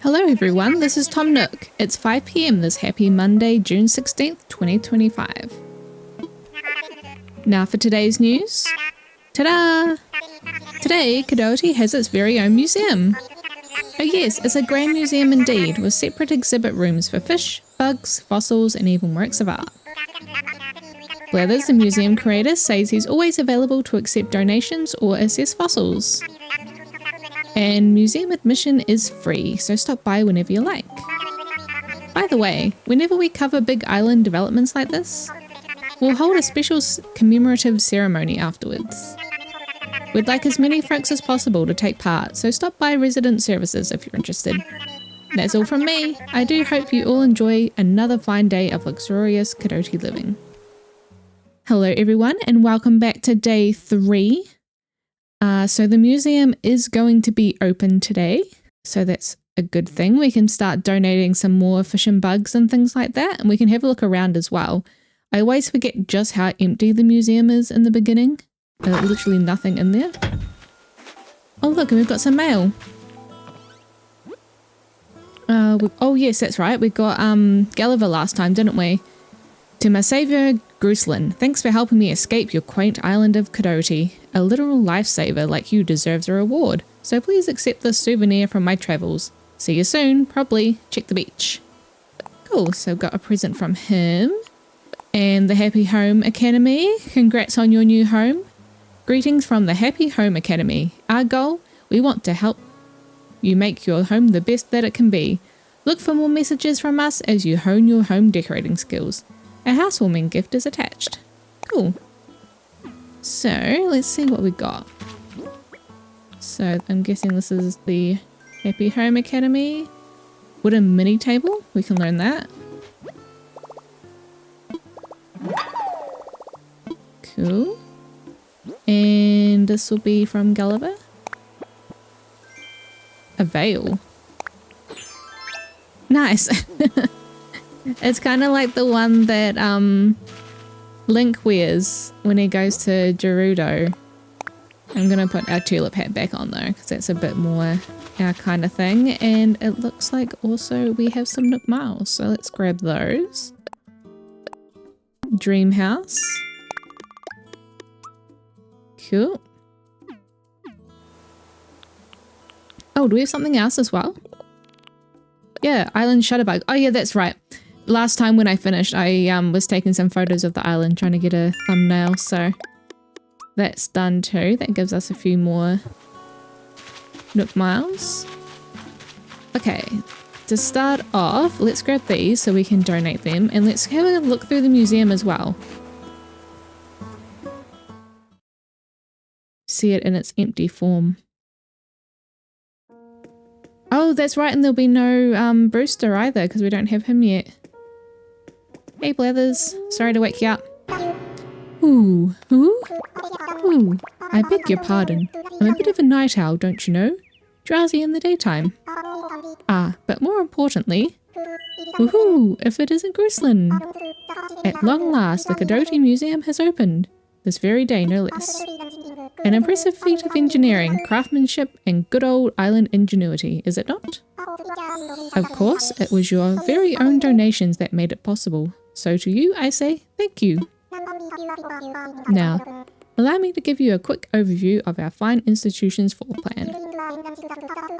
Hello everyone, this is Tom Nook. It's 5 PM this happy Monday, June 16th, 2025. Now for today's news. Ta-da! Today, Kadoatie has its very own museum. Oh yes, it's a grand museum indeed, with separate exhibit rooms for fish, bugs, fossils and even works of art. Blathers, the museum creator, says he's always available to accept donations or assess fossils. And museum admission is free, so stop by whenever you like. By the way, whenever we cover big island developments like this, we'll hold a special commemorative ceremony afterwards. We'd like as many folks as possible to take part, so stop by Resident Services if you're interested. That's all from me. I do hope you all enjoy another fine day of luxurious Kadoatie living. Hello everyone and welcome back to day 3. So the museum is going to be open today, so that's a good thing. We can start donating some more fish and bugs and things like that, and we can have a look around as well. I always forget just how empty the museum is in the beginning. Literally nothing in there. Oh look, and we've got some mail. Oh yes, that's right. We got Gulliver last time, didn't we? To my saviour, Gruslin, thanks for helping me escape your quaint island of Kadoatie. A literal lifesaver like you deserves a reward, so please accept this souvenir from my travels. See you soon, probably. Check the beach. Cool, so got a present from him. And the Happy Home Academy, congrats on your new home. Greetings from the Happy Home Academy. Our goal, we want to help you make your home the best that it can be. Look for more messages from us as you hone your home decorating skills. A housewarming gift is attached. Cool. So, let's see what we got. So, I'm guessing this is the Happy Home Academy. Wooden mini table, we can learn that. Cool. And this will be from Gulliver. A veil. Nice. It's kind of like the one that Link wears when he goes to Gerudo. I'm going to put our tulip hat back on though, because that's a bit more our kind of thing. And it looks like also we have some Nook Miles, so let's grab those. Dream house. Cool. Oh, do we have something else as well? Yeah, Island Shutterbug. Oh yeah, that's right. Last time when I finished, I was taking some photos of the island trying to get a thumbnail, so that's done too. That gives us a few more Nook Miles. Okay, to start off, let's grab these so we can donate them, and let's have a look through the museum as well. See it in its empty form. Oh, that's right, and there'll be no Brewster either, because we don't have him yet. Hey Blathers, sorry to wake you up. Ooh, I beg your pardon. I'm a bit of a night owl, don't you know? Drowsy in the daytime. Ah, but more importantly, woohoo, if it isn't Gruslin. At long last, the Kadoatie Museum has opened. This very day, no less. An impressive feat of engineering, craftsmanship, and good old island ingenuity, is it not? Of course, it was your very own donations that made it possible. So to you, I say thank you. Now, allow me to give you a quick overview of our fine institution's floor plan.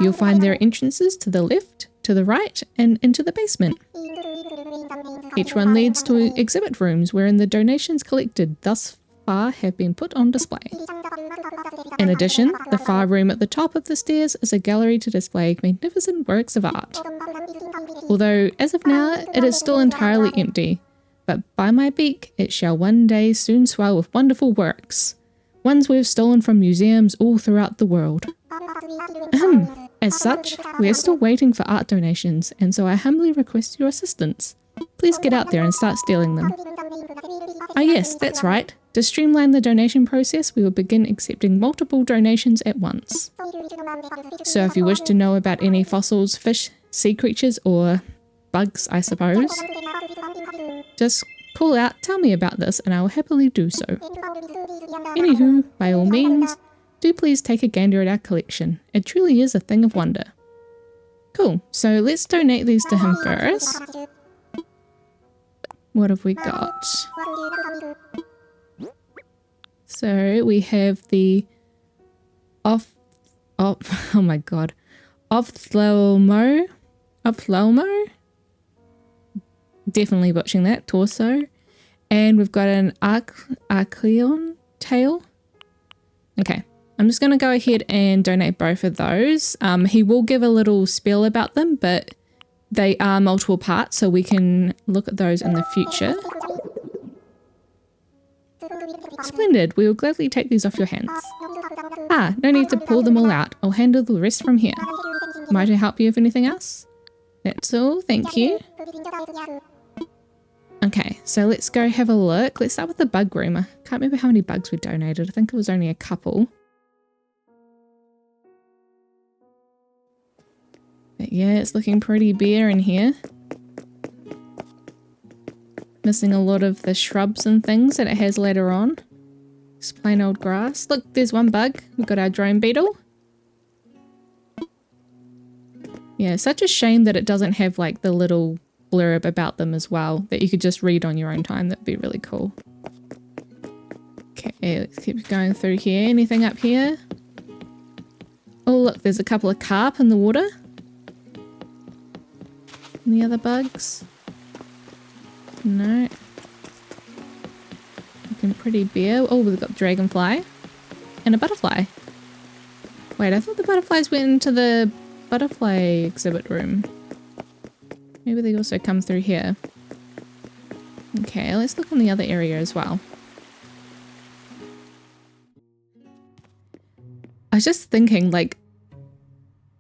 You'll find there are entrances to the left, to the right, and into the basement. Each one leads to exhibit rooms wherein the donations collected thus far have been put on display. In addition, the far room at the top of the stairs is a gallery to display magnificent works of art. Although, as of now, it is still entirely empty, but by my beak, it shall one day soon swell with wonderful works, ones we've stolen from museums all throughout the world. As such, we are still waiting for art donations, and so I humbly request your assistance. Please get out there and start stealing them. Ah yes, that's right. To streamline the donation process, we will begin accepting multiple donations at once. So if you wish to know about any fossils, fish, sea creatures, or bugs, I suppose, just call out, tell me about this, and I will happily do so. Anywho, by all means, do please take a gander at our collection. It truly is a thing of wonder. cool. So let's donate these to him first. What have we got? So we have the oh my god. Ophthalmo. Definitely butchering that. Torso. And we've got an Archeon tail. Okay. I'm just going to go ahead and donate both of those. He will give a little spiel about them, but they are multiple parts, so we can look at those in the future. Splendid. We will gladly take these off your hands. Ah, no need to pull them all out. I'll handle the rest from here. Might I help you with anything else? That's all. Thank you. Okay, so let's go have a look. Let's start with the bug room. I can't remember how many bugs we donated. I think it was only a couple. But yeah, it's looking pretty bare in here. Missing a lot of the shrubs and things that it has later on. Just plain old grass. Look, there's one bug. We've got our drone beetle. Yeah, such a shame that it doesn't have like the little blurb about them as well that you could just read on your own time. That'd be really cool. Okay, let's keep going through here. Anything up here? Oh look, there's a couple of carp in the water. Any other bugs? No. Looking pretty bare. Oh, we've got dragonfly and a butterfly. Wait, I thought the butterflies went into the butterfly exhibit room. Maybe they also come through here. Okay, let's look in the other area as well. I was just thinking, like,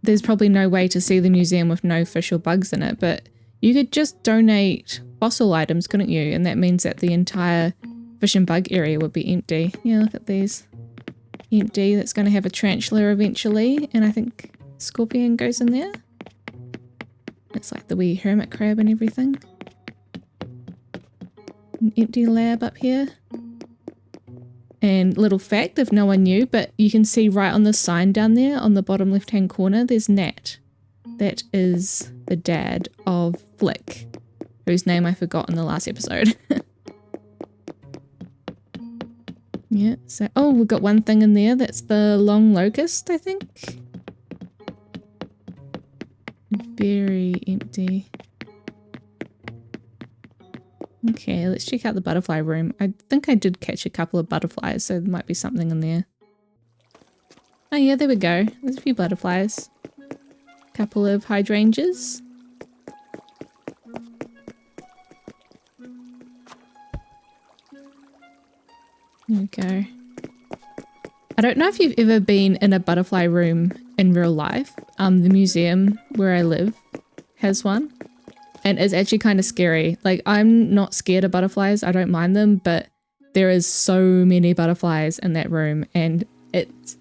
there's probably no way to see the museum with no fish or bugs in it, but you could just donate fossil items, couldn't you? And that means that the entire fish and bug area would be empty. Yeah, look at these. Empty. That's going to have a tarantula eventually, and I think scorpion goes in there. It's like the wee hermit crab and everything. An empty lab up here. And little fact, if no one knew, but you can see right on the sign down there on the bottom left hand corner, there's Nat. That is the dad of Flick, whose name I forgot in the last episode. Yeah, so, oh, we've got one thing in there. That's the long locust, I think. Very empty. Okay, let's check out the butterfly room. I think I did catch a couple of butterflies, so there might be something in there. Oh yeah, there we go. There's a few butterflies. Couple of hydrangeas. There we go. I don't know if you've ever been in a butterfly room in real life. The museum where I live has one. And it's actually kind of scary. Like, I'm not scared of butterflies. I don't mind them, but there is so many butterflies in that room, and it's...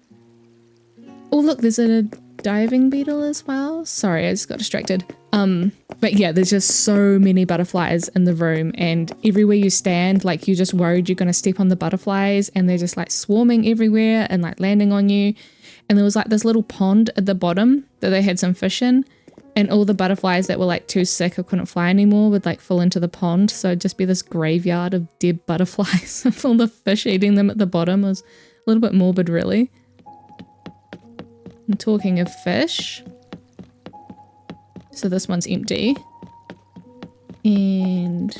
Oh, look, there's a diving beetle as well. Sorry, I just got distracted. But yeah, there's just so many butterflies in the room, and everywhere you stand, like, you're just worried you're going to step on the butterflies, and they're just like swarming everywhere and like landing on you. And there was like this little pond at the bottom that they had some fish in. And all the butterflies that were like too sick or couldn't fly anymore would like fall into the pond. So it'd just be this graveyard of dead butterflies with all the fish eating them at the bottom. It was a little bit morbid, really. And talking of fish. So this one's empty. And...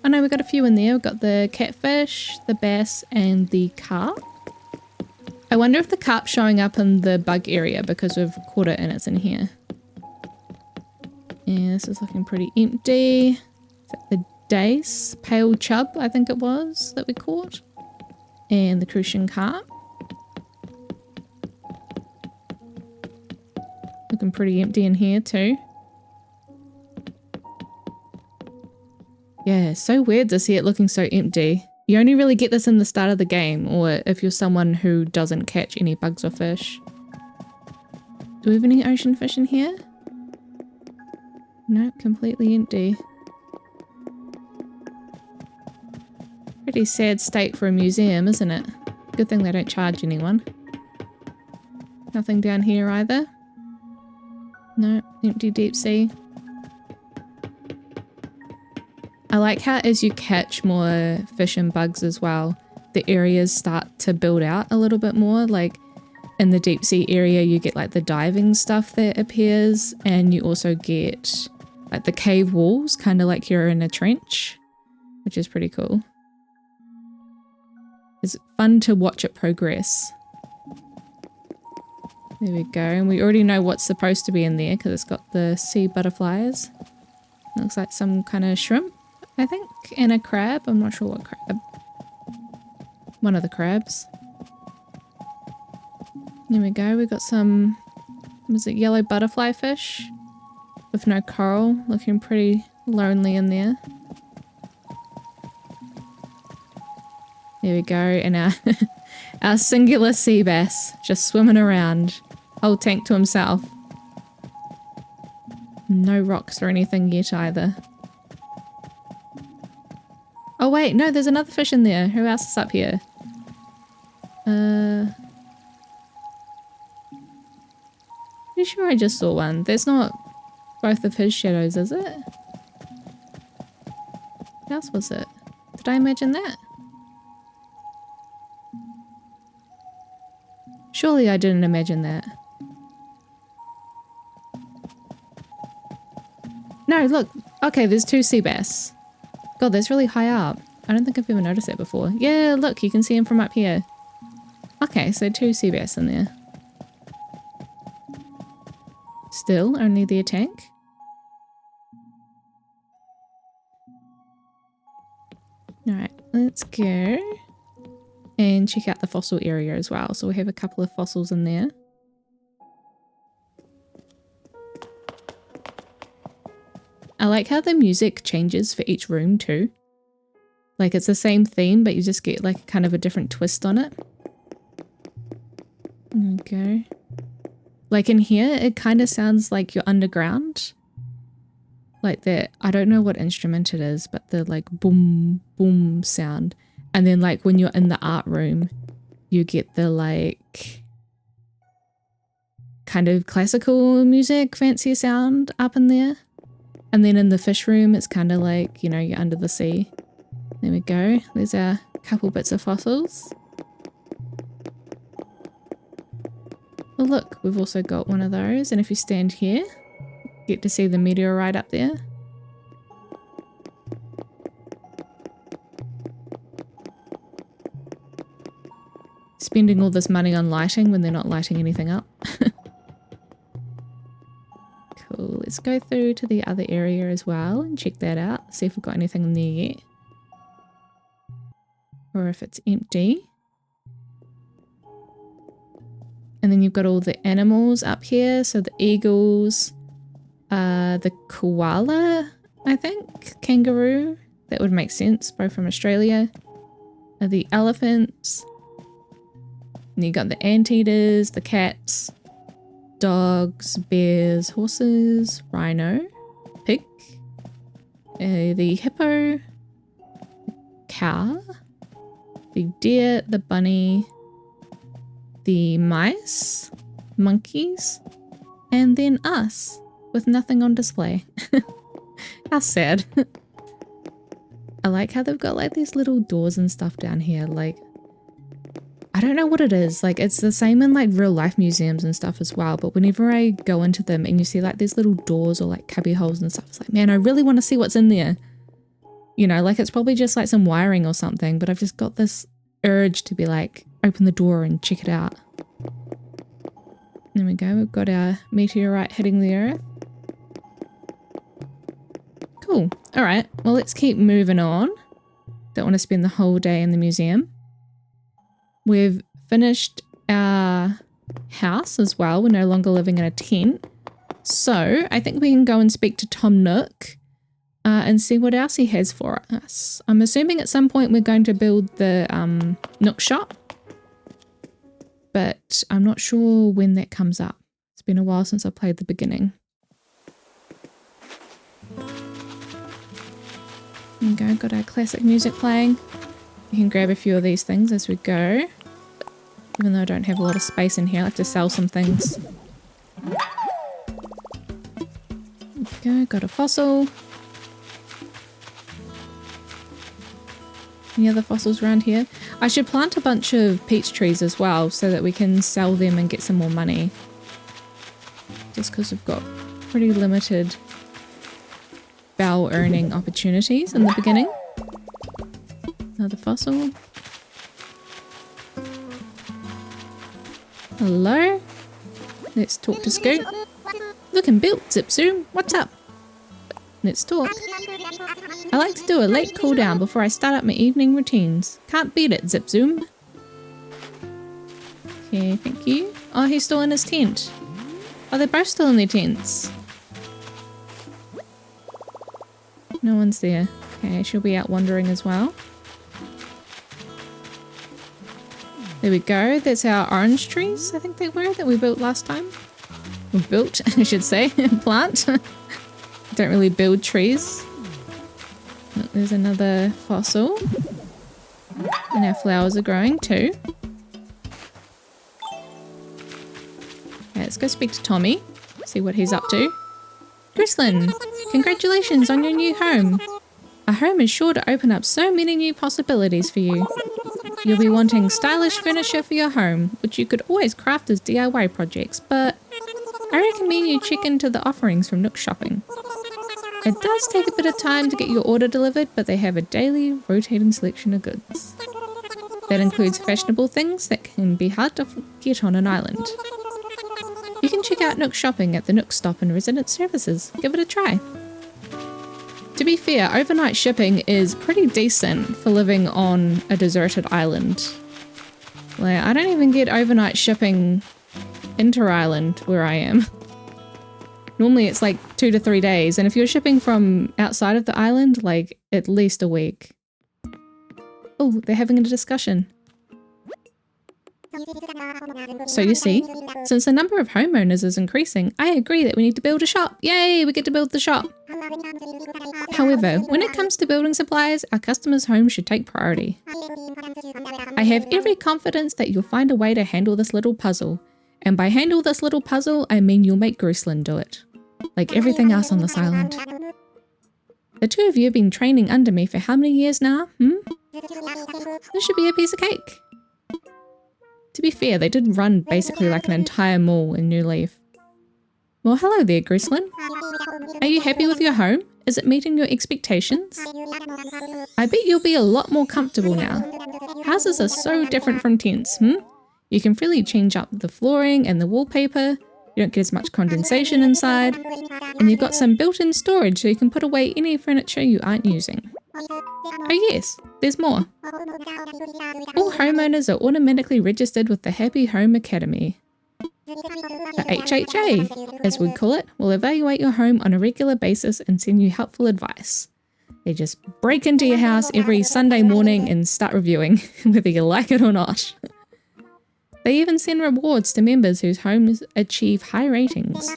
oh no, we've got a few in there. We've got the catfish, the bass, and the carp. I wonder if the carp's showing up in the bug area because we've caught it and it's in here. Yeah, this is looking pretty empty. Is that the dace? Pale chub, I think it was, that we caught. And the crucian carp. Looking pretty empty in here too. Yeah, so weird to see it looking so empty. You only really get this in the start of the game, or if you're someone who doesn't catch any bugs or fish. Do we have any ocean fish in here? No, completely empty. Pretty sad state for a museum, isn't it? Good thing they don't charge anyone. Nothing down here either. No, empty deep sea. I like how as you catch more fish and bugs as well, the areas start to build out a little bit more. Like in the deep sea area, you get like the diving stuff that appears, and you also get like the cave walls, kind of like you're in a trench, which is pretty cool. It's fun to watch it progress. There we go, and we already know what's supposed to be in there because it's got the sea butterflies. Looks like some kind of shrimp, I think, and a crab. I'm not sure what crab. One of the crabs. There we go, we got some, was it yellow butterfly fish? With no coral, looking pretty lonely in there. There we go, and our singular sea bass just swimming around. Whole tank to himself. No rocks or anything yet either. Oh wait, no, there's another fish in there. Who else is up here? Pretty sure I just saw one. There's not both of his shadows, is it? What else was it? Did I imagine that? Surely I didn't imagine that. No, look. Okay, there's two sea bass. God, that's really high up. I don't think I've ever noticed that before. Yeah, look, you can see him from up here. Okay, so two sea bass in there. Still, only their tank. Alright, let's go. And check out the fossil area as well. So we have a couple of fossils in there. I like how the music changes for each room too. Like it's the same theme, but you just get like kind of a different twist on it. There we go. Like in here, it kind of sounds like you're underground. Like that, I don't know what instrument it is, but the like boom, boom sound. And then like when you're in the art room, you get the like kind of classical music, fancier sound up in there. And then in the fish room, it's kind of like, you know, you're under the sea. There we go. There's our couple bits of fossils. Oh look, we've also got one of those. And if you stand here, you get to see the meteorite up there. Spending all this money on lighting when they're not lighting anything up. Cool, let's go through to the other area as well and check that out. See if we've got anything in there yet. Or if it's empty. And then you've got all the animals up here. So the eagles, the koala, I think, kangaroo. That would make sense, both from Australia. The elephants. And you got the anteaters, the cats, dogs, bears, horses, rhino, pig, the hippo, the cow, the deer, the bunny, the mice, monkeys, and then us with nothing on display. How sad. I like how they've got like these little doors and stuff down here. Like, I don't know what it is. Like, it's the same in like real life museums and stuff as well. But whenever I go into them and you see like these little doors or like cubby holes and stuff, it's like, man, I really want to see what's in there. You know, like it's probably just like some wiring or something, but I've just got this urge to be like, open the door and check it out. There we go. We've got our meteorite hitting the earth. Cool. All right. Well, let's keep moving on. Don't want to spend the whole day in the museum. We've finished our house as well. We're no longer living in a tent. So I think we can go and speak to Tom Nook and see what else he has for us. I'm assuming at some point we're going to build the Nook shop. But I'm not sure when that comes up. It's been a while since I played the beginning. There we go, got our classic music playing. You can grab a few of these things as we go. Even though I don't have a lot of space in here, I have to sell some things. go, got a fossil. Any other fossils around here? I should plant a bunch of peach trees as well so that we can sell them and get some more money. Just because we've got pretty limited bow earning opportunities in the beginning. Another fossil. Hello? Let's talk to Scoot. Looking built, Zip Zoom. What's up? Let's talk. I like to do a late cool down before I start up my evening routines. Can't beat it, Zip Zoom. Okay, thank you. Oh, he's still in his tent. Oh, they're both still in their tents. No one's there. Okay, she'll be out wandering as well. There we go. That's our orange trees, I think they were, that we built last time. Or built, I should say. Plant. Don't really build trees. Look, there's another fossil. And our flowers are growing too. Okay, let's go speak to Tommy. See what he's up to. Grislin, congratulations on your new home. A home is sure to open up so many new possibilities for you. You'll be wanting stylish furniture for your home, which you could always craft as DIY projects, but I recommend you check into the offerings from Nook Shopping. It does take a bit of time to get your order delivered, but they have a daily rotating selection of goods. That includes fashionable things that can be hard to get on an island. You can check out Nook Shopping at the Nook Stop and Resident Services. Give it a try. To be fair, overnight shipping is pretty decent for living on a deserted island. Like, I don't even get overnight shipping inter-island where I am. Normally it's like 2 to 3 days, and if you're shipping from outside of the island, like at least a week. Oh, they're having a discussion. So you see, since the number of homeowners is increasing, I agree that we need to build a shop. Yay, we get to build the shop. However, when it comes to building supplies, our customers' homes should take priority. I have every confidence that you'll find a way to handle this little puzzle. And by handle this little puzzle, I mean you'll make Grislin do it. Like everything else on this island. The two of you have been training under me for how many years now? This should be a piece of cake. To be fair, they did run basically like an entire mall in New Leaf. Well, hello there, Grislin. Are you happy with your home? Is it meeting your expectations? I bet you'll be a lot more comfortable now. Houses are so different from tents, You can freely change up the flooring and the wallpaper. You don't get as much condensation inside. And you've got some built-in storage so you can put away any furniture you aren't using. Oh yes, there's more. All homeowners are automatically registered with the Happy Home Academy. The HHA, as we call it, will evaluate your home on a regular basis and send you helpful advice. They just break into your house every Sunday morning and start reviewing, whether you like it or not. They even send rewards to members whose homes achieve high ratings.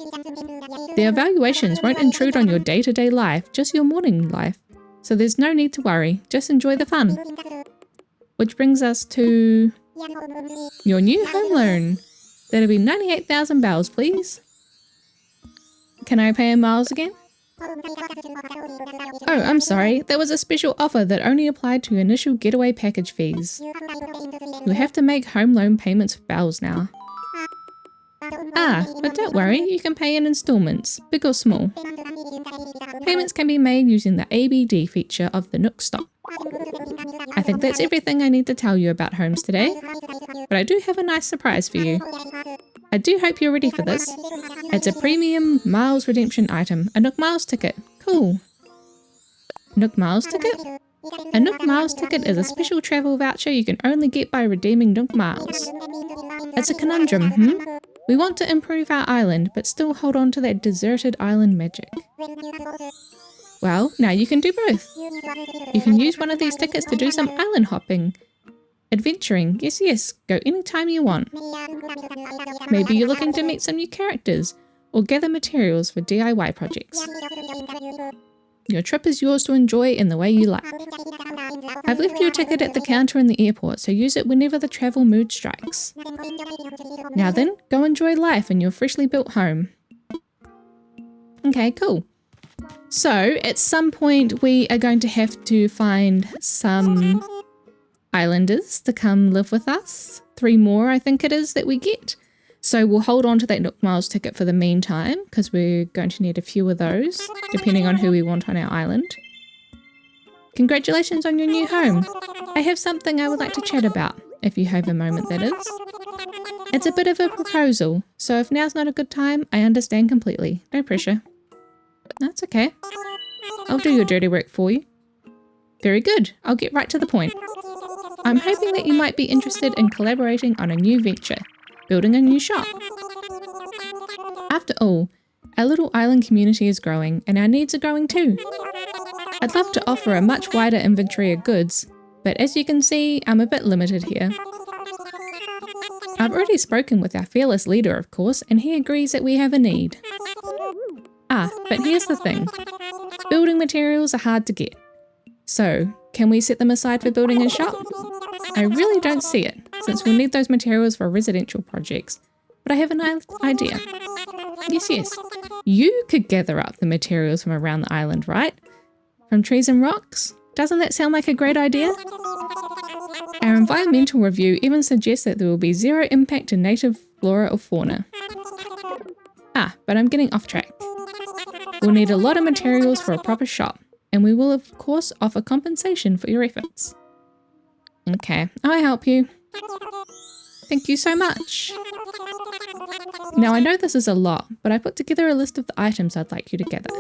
The evaluations won't intrude on your day-to-day life, just your morning life. So there's no need to worry, just enjoy the fun. Which brings us to your new home loan. That'll be 98,000 bells, please. Can I pay in miles again? Oh, I'm sorry. That was a special offer that only applied to your initial getaway package fees. You'll have to make home loan payments for bells now. But don't worry, you can pay in installments, big or small. Payments can be made using the ABD feature of the Nook Stop. I think that's everything I need to tell you about homes today, but I do have a nice surprise for you. I do hope you're ready for this. It's a premium Miles redemption item, a Nook Miles ticket. Cool. Nook Miles ticket? A Nook Miles ticket is a special travel voucher you can only get by redeeming Nook Miles. It's a conundrum, We want to improve our island, but still hold on to that deserted island magic. Well, now you can do both. You can use one of these tickets to do some island hopping. Adventuring, yes, go anytime you want. Maybe you're looking to meet some new characters, or gather materials for DIY projects. Your trip is yours to enjoy in the way you like. I've left you a ticket at the counter in the airport, so use it whenever the travel mood strikes. Now then, go enjoy life in your freshly built home. Okay, cool. So at some point we are going to have to find some islanders to come live with us. 3 more I think it is that we get. So we'll hold on to that Nook Miles ticket for the meantime because we're going to need a few of those depending on who we want on our island. Congratulations on your new home. I have something I would like to chat about, if you have a moment that is. It's a bit of a proposal, so if now's not a good time, I understand completely. No pressure. That's okay. I'll do your dirty work for you. Very good. I'll get right to the point. I'm hoping that you might be interested in collaborating on a new venture, building a new shop. After all, our little island community is growing and our needs are growing too. I'd love to offer a much wider inventory of goods, but as you can see, I'm a bit limited here. I've already spoken with our fearless leader, of course, and he agrees that we have a need. But here's the thing. Building materials are hard to get. So, can we set them aside for building a shop? I really don't see it, since we'll need those materials for residential projects. But I have an idea. Yes. You could gather up the materials from around the island, right? From trees and rocks? Doesn't that sound like a great idea? Our environmental review even suggests that there will be 0 impact to native flora or fauna. But I'm getting off track. We'll need a lot of materials for a proper shop, and we will of course offer compensation for your efforts. Okay, I'll help you. Thank you so much. Now I know this is a lot, but I put together a list of the items I'd like you to gather.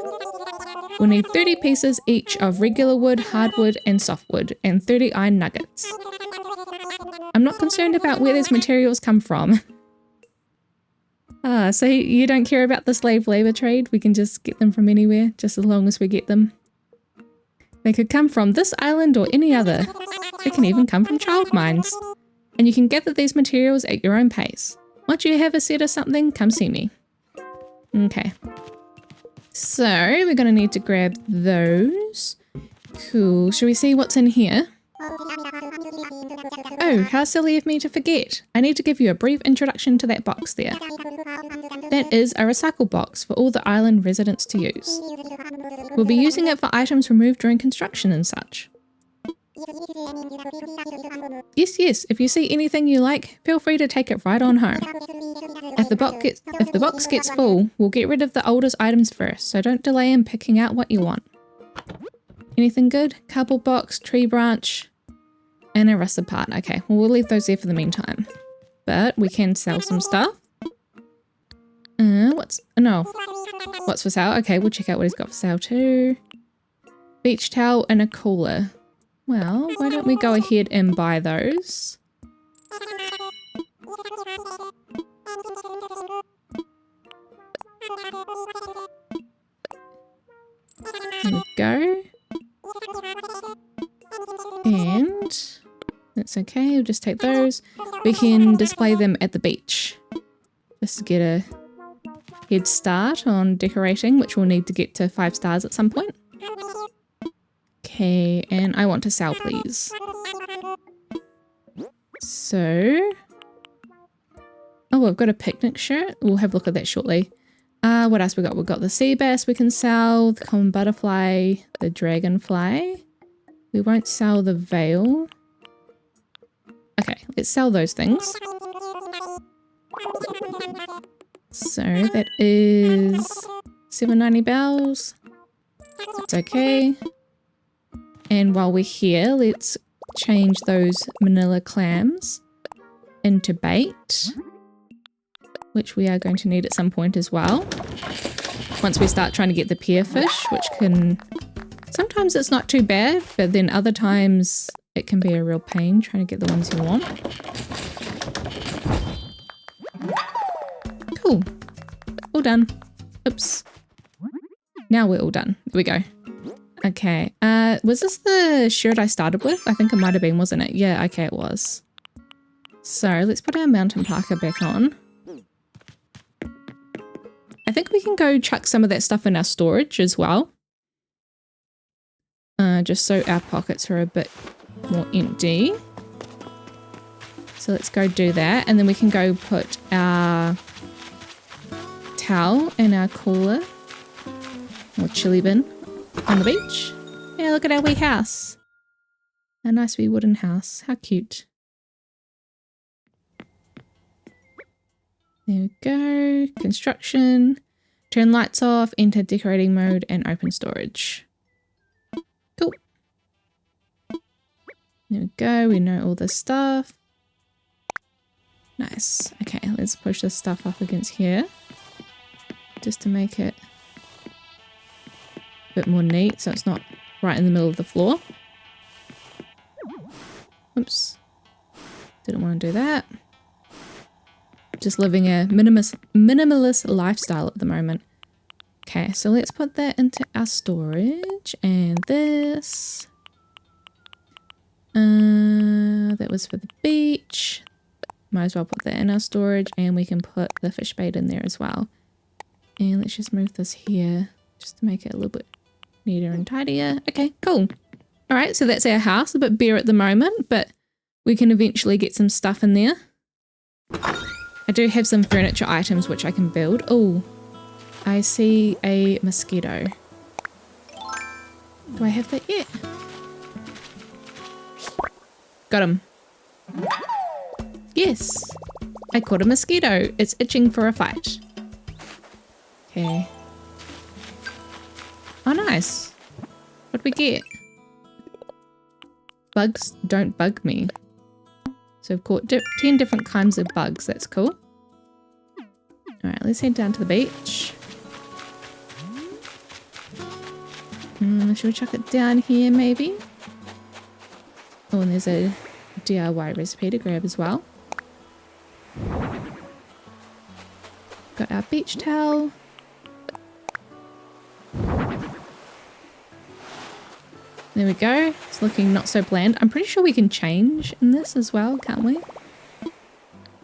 We'll need 30 pieces each of regular wood, hardwood and softwood, and 30 iron nuggets. I'm not concerned about where these materials come from. So you don't care about the slave labor trade? We can just get them from anywhere, just as long as we get them. They could come from this island or any other. They can even come from child mines. And you can gather these materials at your own pace. Once you have a set or something, come see me. Okay. So we're going to need to grab those. Cool. Should we see what's in here? Oh, how silly of me to forget. I need to give you a brief introduction to that box there. That is a recycle box for all the island residents to use. We'll be using it for items removed during construction and such. Yes, if you see anything you like, feel free to take it right on home. If the box gets full, we'll get rid of the oldest items first, so don't delay in picking out what you want. Anything good? Cardboard box, tree branch, and a rusted part. Okay, well we'll leave those there for the meantime. But we can sell some stuff. What's for sale? Okay, we'll check out what he's got for sale too. Beach towel and a cooler. Well, why don't we go ahead and buy those? There we go. And that's okay, we'll just take those. We can display them at the beach. Just to get a head start on decorating, which we'll need to get to 5 stars at some point. Okay, and I want to sell, please. So... oh, I've got a picnic shirt. We'll have a look at that shortly. What else we got? We've got the sea bass we can sell, the common butterfly, the dragonfly. We won't sell the veil. Okay, let's sell those things. So that is 790 bells. That's okay. And while we're here, let's change those manila clams into bait, which we are going to need at some point as well. Once we start trying to get the pearfish, which can... sometimes it's not too bad, but then other times it can be a real pain trying to get the ones you want. Cool. All done. Oops. Now we're all done. There we go. Okay. Was this the shirt I started with? I think it might have been, wasn't it? Yeah, okay, it was. So let's put our mountain parka back on. I think we can go chuck some of that stuff in our storage as well. Just so our pockets are a bit more empty. So let's go do that. And then we can go put our towel in our cooler. Or chili bin. on the beach. Yeah, look at our wee house. A nice wee wooden house. How cute. There we go. Construction. Turn lights off, enter decorating mode, and open storage. Cool. There we go. We know all this stuff. Nice. Okay, let's push this stuff up against here. Just to make it a bit more neat so it's not right in the middle of the floor. Oops. Didn't want to do that. Just living a minimalist lifestyle at the moment. Okay, so let's put that into our storage. And this. That was for the beach. Might as well put that in our storage. And we can put the fish bait in there as well. And let's just move this here. Just to make it a little bit neater and tidier. Okay, cool. Alright, so that's our house. A bit bare at the moment. But we can eventually get some stuff in there. I do have some furniture items which I can build. Oh, I see a mosquito. Do I have that yet? Got him. Yes, I caught a mosquito. It's itching for a fight. Okay. Oh, nice. What'd we get? Bugs don't bug me. So I've caught 10 different kinds of bugs. That's cool. Alright, let's head down to the beach. Should we chuck it down here maybe? Oh, and there's a DIY recipe to grab as well. Got our beach towel. There we go. It's looking not so bland. I'm pretty sure we can change in this as well, can't we?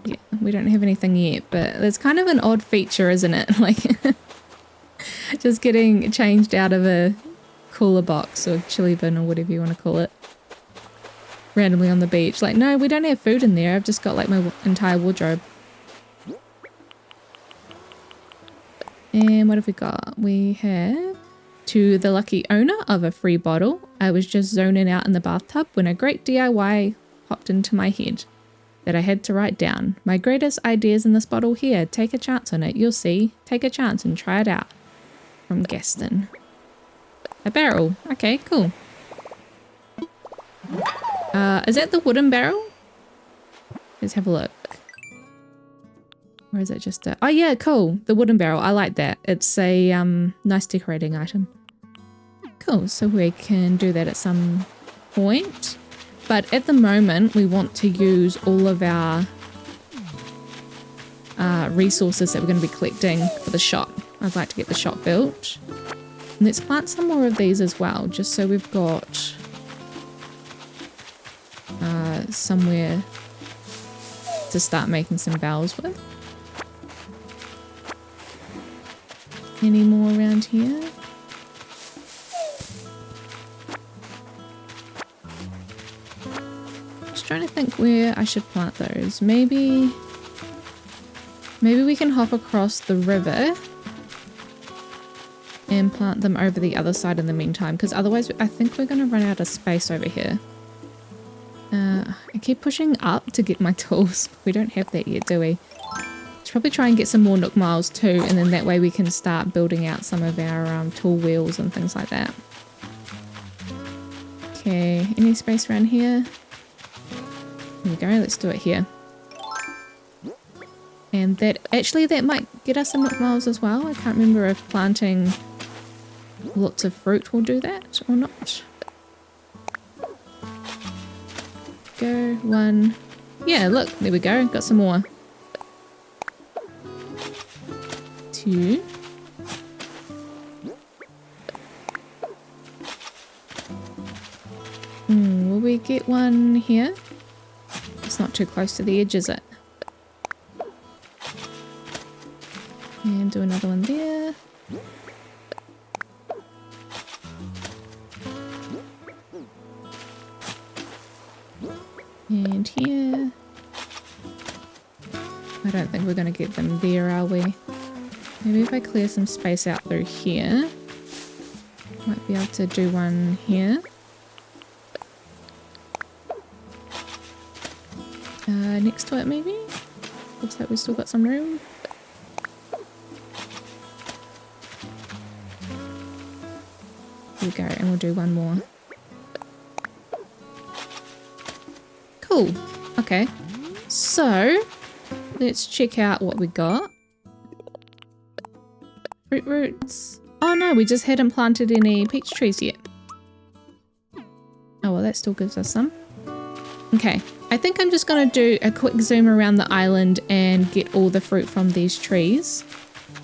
Yeah, we don't have anything yet, but it's kind of an odd feature, isn't it? Like, just getting changed out of a cooler box or chili bin or whatever you want to call it. Randomly on the beach. Like, no, we don't have food in there. I've just got like my entire wardrobe. And what have we got? We have... To the lucky owner of a free bottle, I was just zoning out in the bathtub when a great DIY popped into my head that I had to write down. My greatest ideas in this bottle here. Take a chance on it. You'll see. Take a chance and try it out. From Gaston. A barrel. Okay, cool. Is that the wooden barrel? Let's have a look. Or is it just a... Oh yeah, cool. The wooden barrel. I like that. It's a nice decorating item. Cool. So we can do that at some point. But at the moment, we want to use all of our resources that we're going to be collecting for the shop. I'd like to get the shop built. And let's plant some more of these as well, just so we've got somewhere to start making some bells with. Any more around here? Just trying to think where I should plant those. Maybe we can hop across the river and plant them over the other side in the meantime, because otherwise I think we're going to run out of space over here. I keep pushing up to get my tools. We don't have that yet, do we? Should probably try and get some more Nook miles too, and then that way we can start building out some of our tool wheels and things like that. Okay, any space around here? Here we go, let's do it here. And that might get us some Nook miles as well. I can't remember if planting lots of fruit will do that or not. Go, one. Yeah, look, there we go, got some more. Two. Will we get one here? It's not too close to the edge, is it? And do another one there. And here. I don't think we're going to get them there, are we? Maybe if I clear some space out through here. Might be able to do one here. Next to it maybe? Looks like we've still got some room. Here we go, and we'll do one more. Cool. Okay. So, let's check out what we got. Fruit roots. Oh no, we just hadn't planted any peach trees yet. Oh well, that still gives us some. Okay, I think I'm just going to do a quick zoom around the island and get all the fruit from these trees.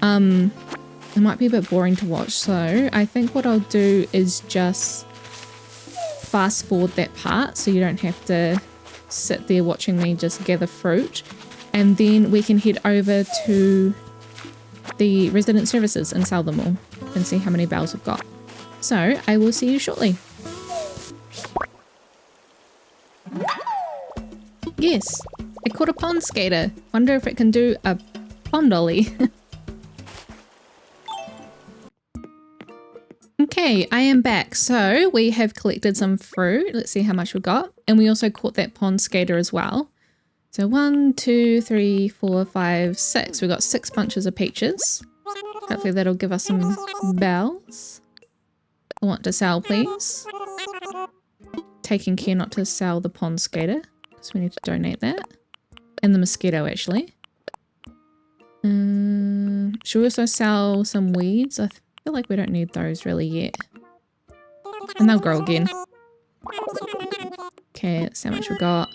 It might be a bit boring to watch, so I think what I'll do is just fast forward that part so you don't have to sit there watching me just gather fruit, and then we can head over to the resident services and sell them all and see how many bells we've got. So I will see you shortly. Yes, I caught a pond skater. Wonder if it can do a pond ollie. Okay, I am back. So we have collected some fruit. Let's see how much we got. And we also caught that pond skater as well. So 1, 2, 3, 4, 5, 6. We got 6 bunches of peaches. Hopefully that'll give us some bells. I want to sell, please. Taking care not to sell the pond skater, because we need to donate that. And the mosquito, actually. Should we also sell some weeds? I feel like we don't need those really yet. And they'll grow again. Okay, that's how much we got.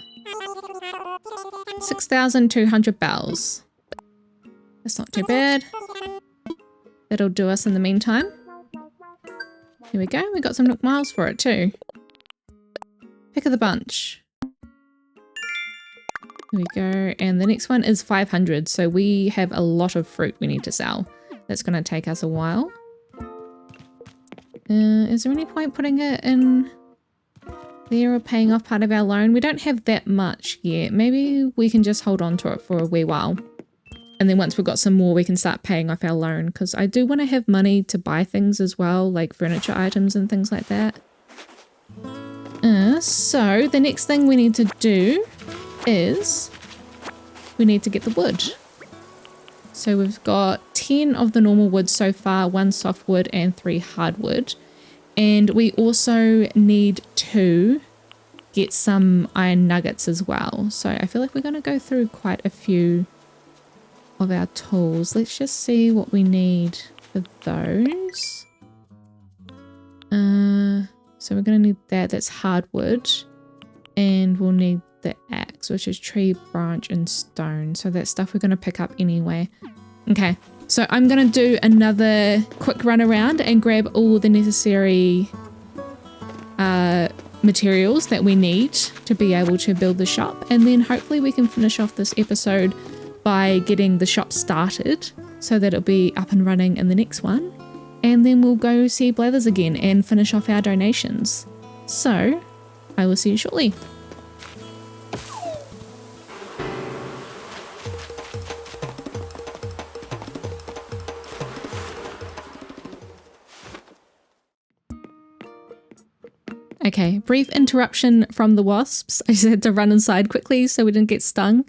6,200 bells. That's not too bad. That'll do us in the meantime. Here we go. We got some Nook miles for it too. Pick of the bunch. Here we go. And the next one is 500. So we have a lot of fruit we need to sell. That's going to take us a while. Is there any point putting it in there or paying off part of our loan? We don't have that much yet. Maybe we can just hold on to it for a wee while. And then once we've got some more, we can start paying off our loan. Because I do want to have money to buy things as well, like furniture items and things like that. So the next thing we need to do is we need to get the wood. So we've got 10 of the normal wood so far, 1 softwood and 3 hardwood. And we also need to get some iron nuggets as well. So I feel like we're going to go through quite a few of our tools. Let's just see what we need for those. So we're going to need that. That's hardwood. And we'll need the axe, which is tree, branch, and stone. So that's stuff we're going to pick up anyway. Okay, so I'm going to do another quick run around and grab all the necessary materials that we need to be able to build the shop. And then hopefully we can finish off this episode by getting the shop started so that it'll be up and running in the next one. And then we'll go see Blathers again and finish off our donations. So I will see you shortly. Okay, brief interruption from the wasps. I just had to run inside quickly so we didn't get stung.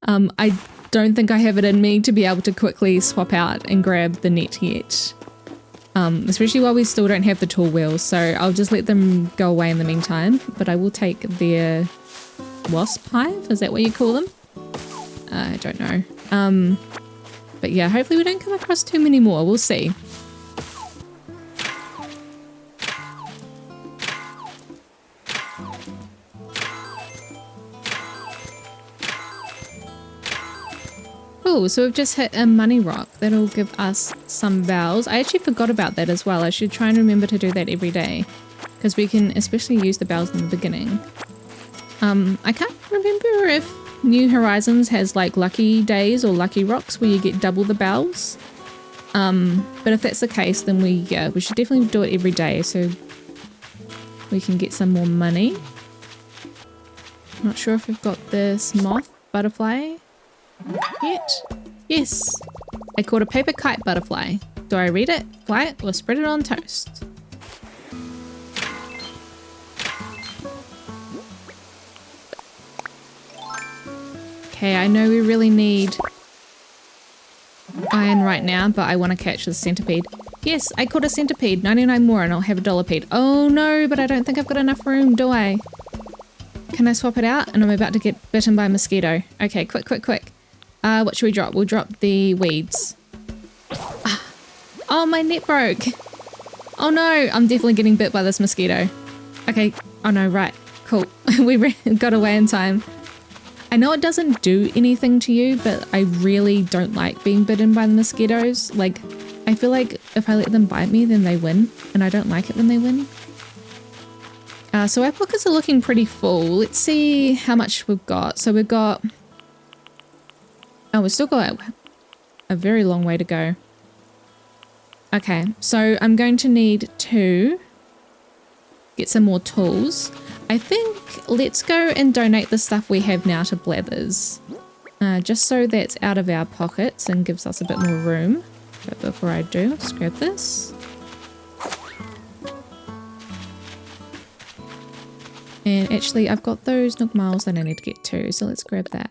I don't think I have it in me to be able to quickly swap out and grab the net yet. Especially while we still don't have the tool wheels, so I'll just let them go away in the meantime. But I will take their wasp hive, is that what you call them? I don't know. But yeah, hopefully we don't come across too many more, we'll see. Cool, so we've just hit a money rock. That'll give us some bells. I actually forgot about that as well. I should try and remember to do that every day, because we can especially use the bells in the beginning. I can't remember if New Horizons has like lucky days or lucky rocks where you get double the bells. But if that's the case, then we should definitely do it every day so we can get some more money. Not sure if we've got this moth butterfly yet. Yes, I caught a paper kite butterfly. Do I read it, fly it, or spread it on toast? Okay, I know we really need iron right now, but I want to catch the centipede. Yes, I caught a centipede. 99 more and I'll have a $1 Oh no, but I don't think I've got enough room, do I? Can I swap it out? And I'm about to get bitten by a mosquito. Okay, quick, quick, quick. What should we drop? We'll drop the weeds. Ah. Oh, my net broke. Oh no, I'm definitely getting bit by this mosquito. Okay, oh no, right, cool. We got away in time. I know it doesn't do anything to you, but I really don't like being bitten by the mosquitoes. Like, I feel like if I let them bite me, then they win, and I don't like it when they win. So our pockets are looking pretty full. Let's see how much we've got. So we've got... Oh, we've still got a very long way to go. Okay, so I'm going to need to get some more tools. I think let's go and donate the stuff we have now to Blathers. Just so that's out of our pockets and gives us a bit more room. But before I do, let's grab this. And actually, I've got those Nook miles that I need to get to, so let's grab that.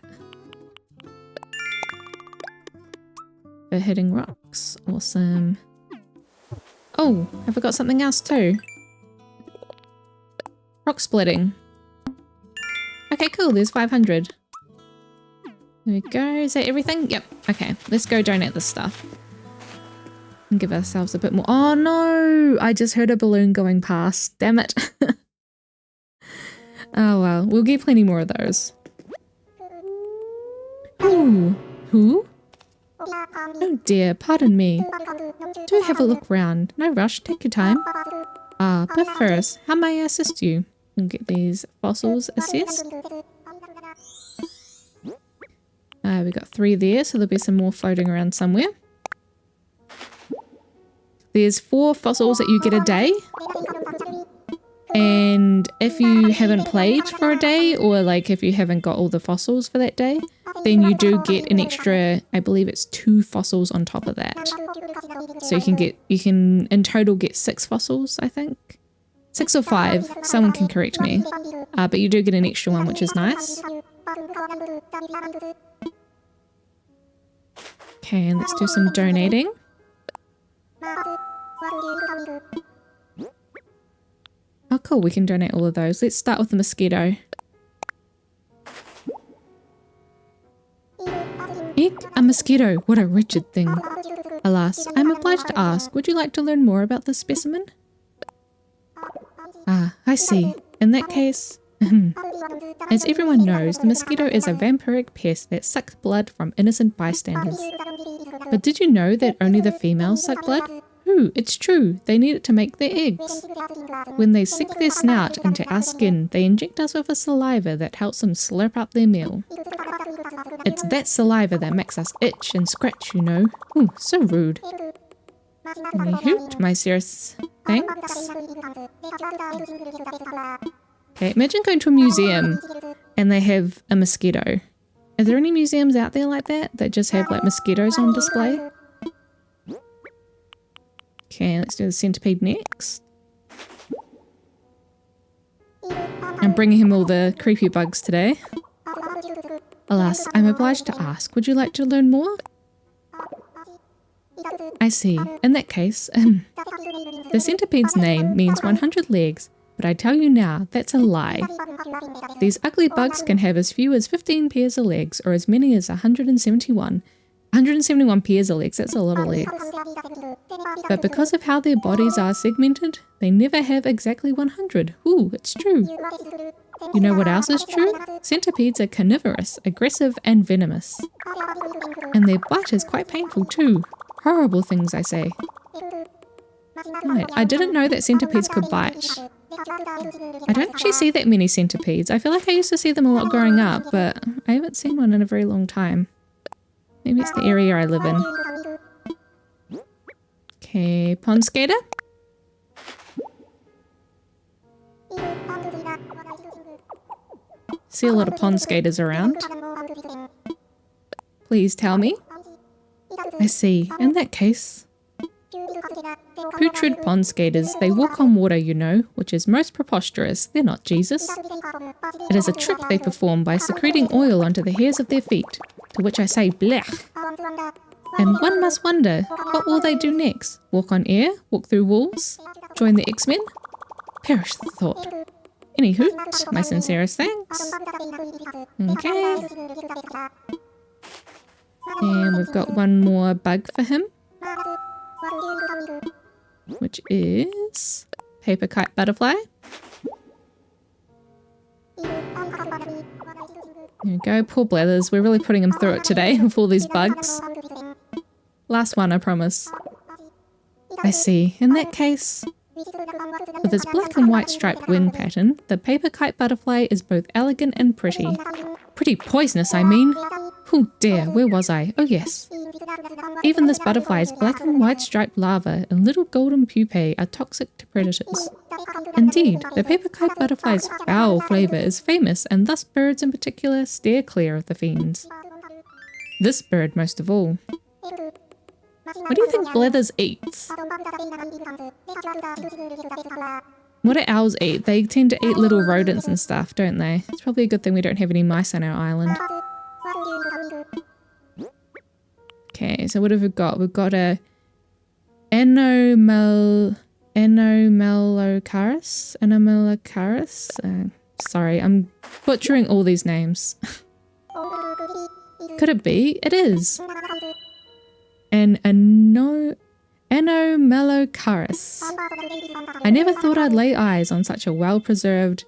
For hitting rocks. Awesome. Oh, have I got something else too? Rock splitting. Okay, cool. There's 500. There we go. Is that everything? Yep. Okay, let's go donate this stuff. And give ourselves a bit more. Oh no! I just heard a balloon going past. Damn it. Oh well, we'll get plenty more of those. Ooh. Who? Oh dear, pardon me. Do have a look round. No rush, take your time. But first, how may I assist you? We'll get these fossils assessed. We got 3 there, so there'll be some more floating around somewhere. There's 4 fossils that you get a day. And if you haven't played for a day, or like if you haven't got all the fossils for that day, then you do get an extra, I believe it's 2 fossils on top of that. So you can in total get 6 fossils, I think. 6 or 5, someone can correct me. But you do get an extra one, which is nice. Okay, and let's do some donating. Oh cool, we can donate all of those. Let's start with the mosquito. Eek, a mosquito, what a wretched thing. Alas, I'm obliged to ask, would you like to learn more about this specimen? Ah, I see. In that case, as everyone knows, the mosquito is a vampiric pest that sucks blood from innocent bystanders. But did you know that only the females suck blood? Ooh, it's true. They need it to make their eggs. When they stick their snout into our skin, they inject us with a saliva that helps them slurp up their meal. It's that saliva that makes us itch and scratch, you know. Ooh, so rude. Hoot, my serious. Thanks. Okay, imagine going to a museum and they have a mosquito. Are there any museums out there like that just have like mosquitoes on display? Okay, let's do the centipede next. I'm bringing him all the creepy bugs today. Alas, I'm obliged to ask, would you like to learn more? I see. In that case, the centipede's name means 100 legs, but I tell you now, that's a lie. These ugly bugs can have as few as 15 pairs of legs, or as many as 171. 171 pairs of legs, that's a lot of legs. But because of how their bodies are segmented, they never have exactly 100. Ooh, it's true. You know what else is true? Centipedes are carnivorous, aggressive, and venomous. And their bite is quite painful too. Horrible things, I say. Right, I didn't know that centipedes could bite. I don't actually see that many centipedes. I feel like I used to see them a lot growing up, but I haven't seen one in a very long time. Maybe it's the area I live in. Okay, pond skater. See a lot of pond skaters around. Please tell me. I see. In that case, Putrid pond skaters, they walk on water, you know, which is most preposterous. They're not Jesus. It is a trick they perform by secreting oil onto the hairs of their feet, to which I say blech. And one must wonder, what will they do next? Walk on air? Walk through walls? Join the X-Men? Perish the thought. Any hoot, my sincerest thanks. Okay. And we've got one more bug for him, which is paper kite butterfly. There we go, poor Blathers, we're really putting him through it today with all these bugs. Last one, I promise. I see, in that case, with its black and white striped wing pattern, the paper kite butterfly is both elegant and pretty. Pretty poisonous, I mean. Oh dear, where was I? Oh yes. Even this butterfly's black and white striped larvae and little golden pupae are toxic to predators. Indeed, the paper kite butterfly's foul flavour is famous, and thus birds in particular steer clear of the fiends. This bird most of all. What do you think Blathers eats? What do owls eat? They tend to eat little rodents and stuff, don't they? It's probably a good thing we don't have any mice on our island. Okay, so what have we got? We've got a Anomalocaris. Sorry, I'm butchering all these names. Could it be? It is. An Anomalocaris. I never thought I'd lay eyes on such a well-preserved...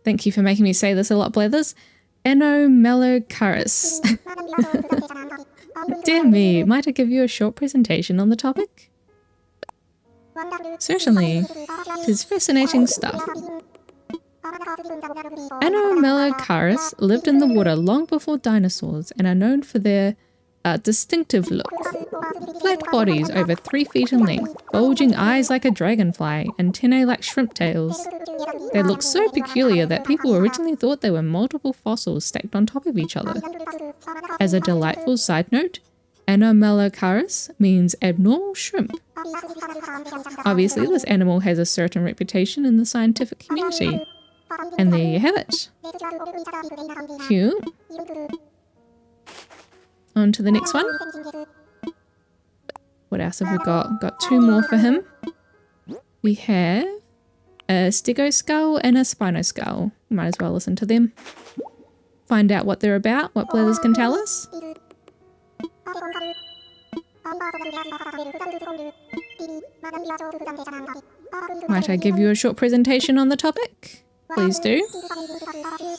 Thank you for making me say this a lot, Blathers. Anomalocaris. Dear me, might I give you a short presentation on the topic? Certainly. 'Tis fascinating stuff. Anomalocaris lived in the water long before dinosaurs and are known for their distinctive look. Flat bodies over 3 feet in length, bulging eyes like a dragonfly, antennae like shrimp tails. They look so peculiar that people originally thought they were multiple fossils stacked on top of each other. As a delightful side note, Anomalocaris means abnormal shrimp. Obviously, this animal has a certain reputation in the scientific community. And there you have it. Cute. On to the next one. What else have we got? Got 2 more for him. We have a stegoskull and a spinoskull. Might as well listen to them. Find out what they're about, what Blathers can tell us. Might I give you a short presentation on the topic? Please do.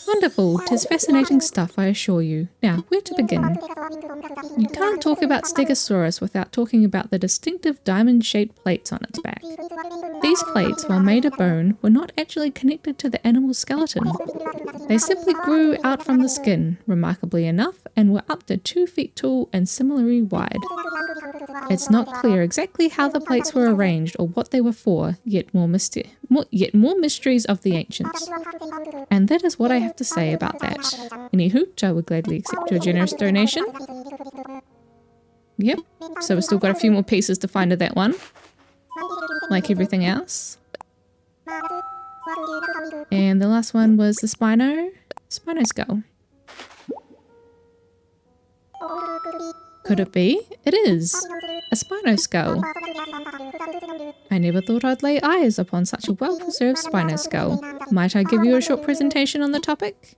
Wonderful, 'tis fascinating stuff, I assure you. Now, where to begin? You can't talk about Stegosaurus without talking about the distinctive diamond-shaped plates on its back. These plates, while made of bone, were not actually connected to the animal's skeleton. They simply grew out from the skin, remarkably enough, and were up to 2 feet tall and similarly wide. It's not clear exactly how the plates were arranged or what they were for, yet more mysteries of the ancients. And that is what I have to say about that. Anywho, I would gladly accept your generous donation. Yep, so we've still got a few more pieces to find of that one, like everything else. And the last one was the Spinoskull. Could it be? It is. A Spinoskull. I never thought I'd lay eyes upon such a well-preserved Spinoskull. Might I give you a short presentation on the topic?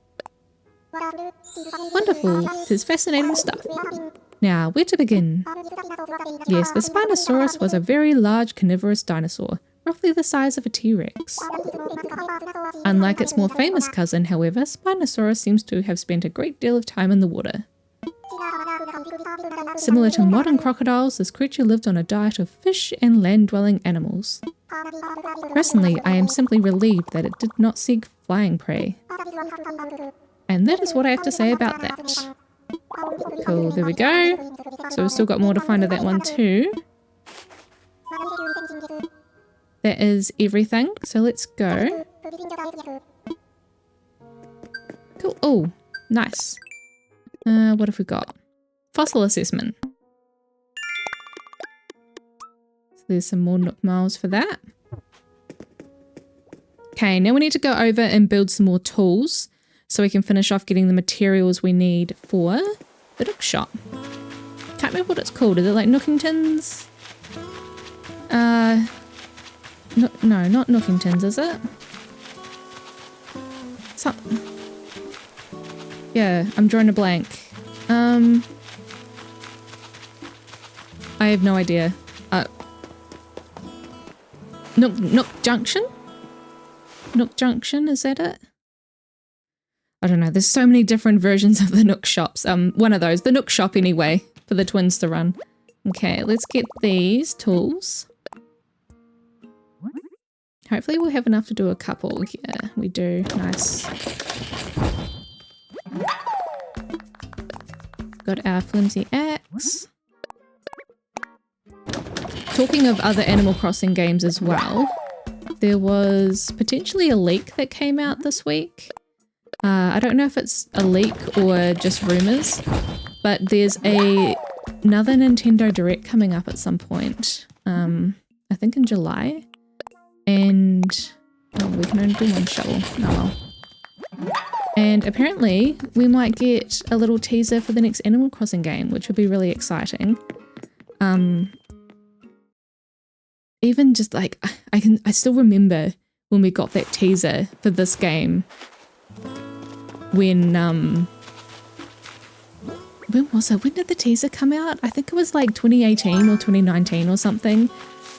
Wonderful. 'Tis fascinating stuff. Now, where to begin? Yes, the Spinosaurus was a very large carnivorous dinosaur, roughly the size of a T-Rex. Unlike its more famous cousin, however, Spinosaurus seems to have spent a great deal of time in the water. Similar to modern crocodiles, this creature lived on a diet of fish and land-dwelling animals. Personally, I am simply relieved that it did not seek flying prey. And that is what I have to say about that. Cool, there we go. So we've still got more to find of that one too. That is everything, so let's go. Cool, oh, nice. What have we got? Fossil assessment. So there's some more Nook miles for that. Okay, now we need to go over and build some more tools so we can finish off getting the materials we need for the Nook shop. Can't remember what it's called. Is it like Nookingtons? No, not Nookingtons, is it? Yeah, I'm drawing a blank. I have no idea. Nook Junction? Nook Junction, is that it? I don't know. There's so many different versions of the Nook shops. One of those. The Nook shop anyway, for the twins to run. Okay, let's get these tools. Hopefully we'll have enough to do a couple. Yeah, we do. Nice. Got our flimsy axe. Talking of other Animal Crossing games as well, there was potentially a leak that came out this week. I don't know if it's a leak or just rumors, but there's another Nintendo Direct coming up at some point. I think in July. And oh, we can only do one shovel. Oh well. And apparently we might get a little teaser for the next Animal Crossing game, which would be really exciting. Even just like I still remember when we got that teaser for this game. When was it? When did the teaser come out? I think it was like 2018 or 2019 or something.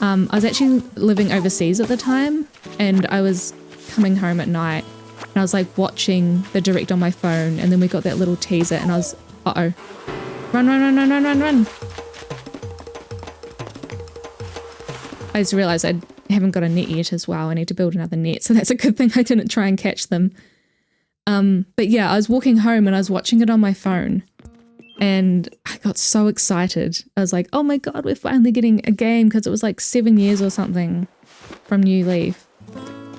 I was actually living overseas at the time, and I was coming home at night, and I was like watching the Direct on my phone, and then we got that little teaser, and I was, uh-oh. Run, run, run, run, run, run, run. I just realised I haven't got a net yet as well. I need to build another net, so that's a good thing I didn't try and catch them. But yeah, I was walking home and I was watching it on my phone, and I got so excited. I was like, oh my god, we're finally getting a game, because it was like 7 years or something from New Leaf.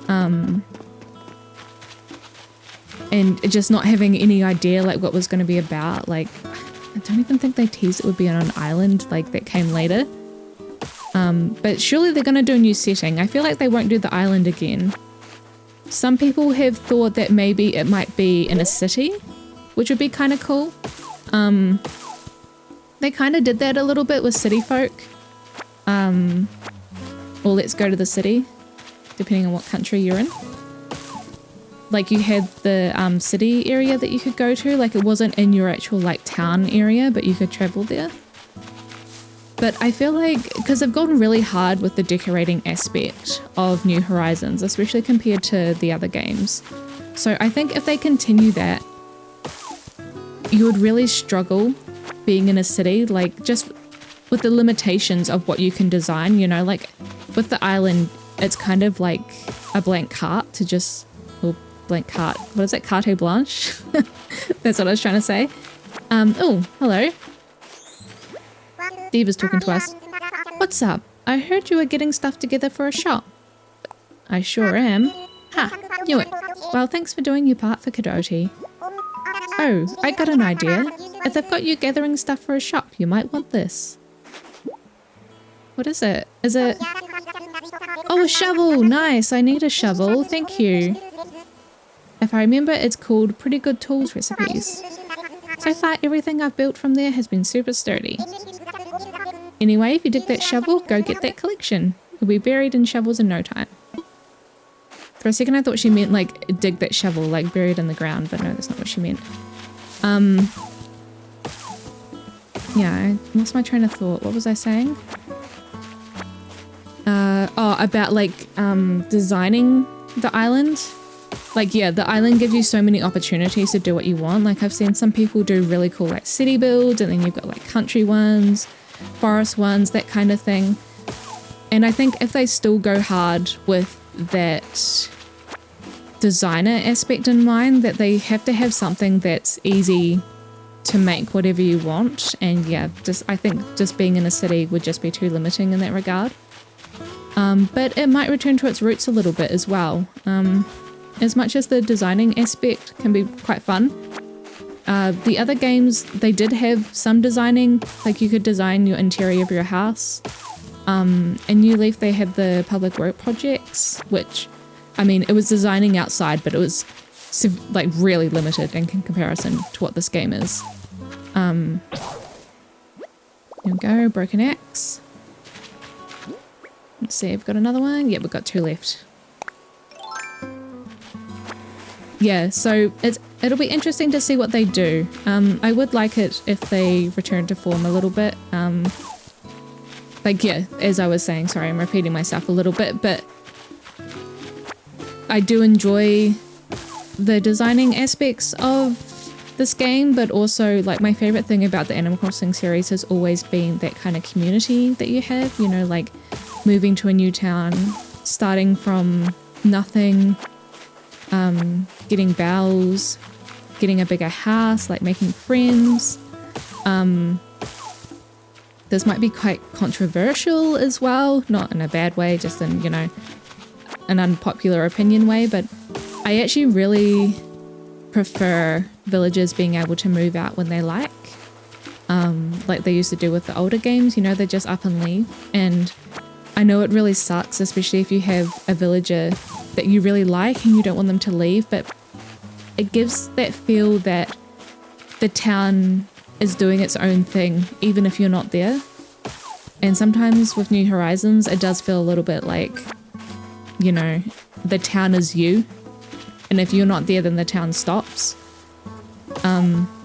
And just not having any idea like what was going to be about. Like, I don't even think they teased it would be on an island, like that came later. But surely they're going to do a new setting. I feel like they won't do the island again. Some people have thought that maybe it might be in a city, which would be kind of cool. They kind of did that a little bit with City Folk. Or Let's Go to the City, depending on what country you're in. Like you had the city area that you could go to, like it wasn't in your actual like town area, but you could travel there. But I feel like, because they've gone really hard with the decorating aspect of New Horizons, especially compared to the other games. So I think if they continue that, you would really struggle being in a city, like just with the limitations of what you can design, you know, like with the island, it's kind of like a blank carte to just, or blank carte, what is it, carte blanche? That's what I was trying to say. Oh, hello. Steve is talking to us. What's up? I heard you were getting stuff together for a shop. I sure am. Ha, knew it. Well, thanks for doing your part for Kadoatie. Oh, I got an idea. If they've got you gathering stuff for a shop, you might want this. What is it? Is it... Oh, a shovel! Nice, I need a shovel. Thank you. If I remember, it's called Pretty Good Tools Recipes. So far, everything I've built from there has been super sturdy. Anyway, if you dig that shovel, go get that collection. You'll be buried in shovels in no time. For a second I thought she meant like dig that shovel, like buried in the ground, but no, that's not what she meant. Yeah, I lost my train of thought. What was I saying? Oh, about like designing the island. Like, yeah, the island gives you so many opportunities to do what you want. Like, I've seen some people do really cool like city builds, and then you've got like country ones, forest ones, that kind of thing. And I think if they still go hard with that designer aspect in mind, that they have to have something that's easy to make whatever you want. And yeah, I think just being in a city would just be too limiting in that regard. But it might return to its roots a little bit as well. As much as the designing aspect can be quite fun. The other games, they did have some designing, like you could design your interior of your house. In New Leaf they had the public work projects, which, I mean, it was designing outside, but it was like really limited in comparison to what this game is. Here we go, broken axe. Let's see, I've got another one. Yeah, we've got 2 left. Yeah, so it'll be interesting to see what they do. I would like it if they return to form a little bit. Like, yeah, as I was saying, sorry, I'm repeating myself a little bit, but I do enjoy the designing aspects of this game, but also, like, my favorite thing about the Animal Crossing series has always been that kind of community that you have, you know, like moving to a new town, starting from nothing, getting bells, getting a bigger house, like making friends. This might be quite controversial as well, not in a bad way, just in, you know, an unpopular opinion way, but I actually really prefer villagers being able to move out when they like they used to do with the older games, you know, they just up and leave. And I know it really sucks, especially if you have a villager that you really like and you don't want them to leave, but it gives that feel that the town is doing its own thing, even if you're not there. And sometimes with New Horizons, it does feel a little bit like, you know, the town is you. And if you're not there, then the town stops.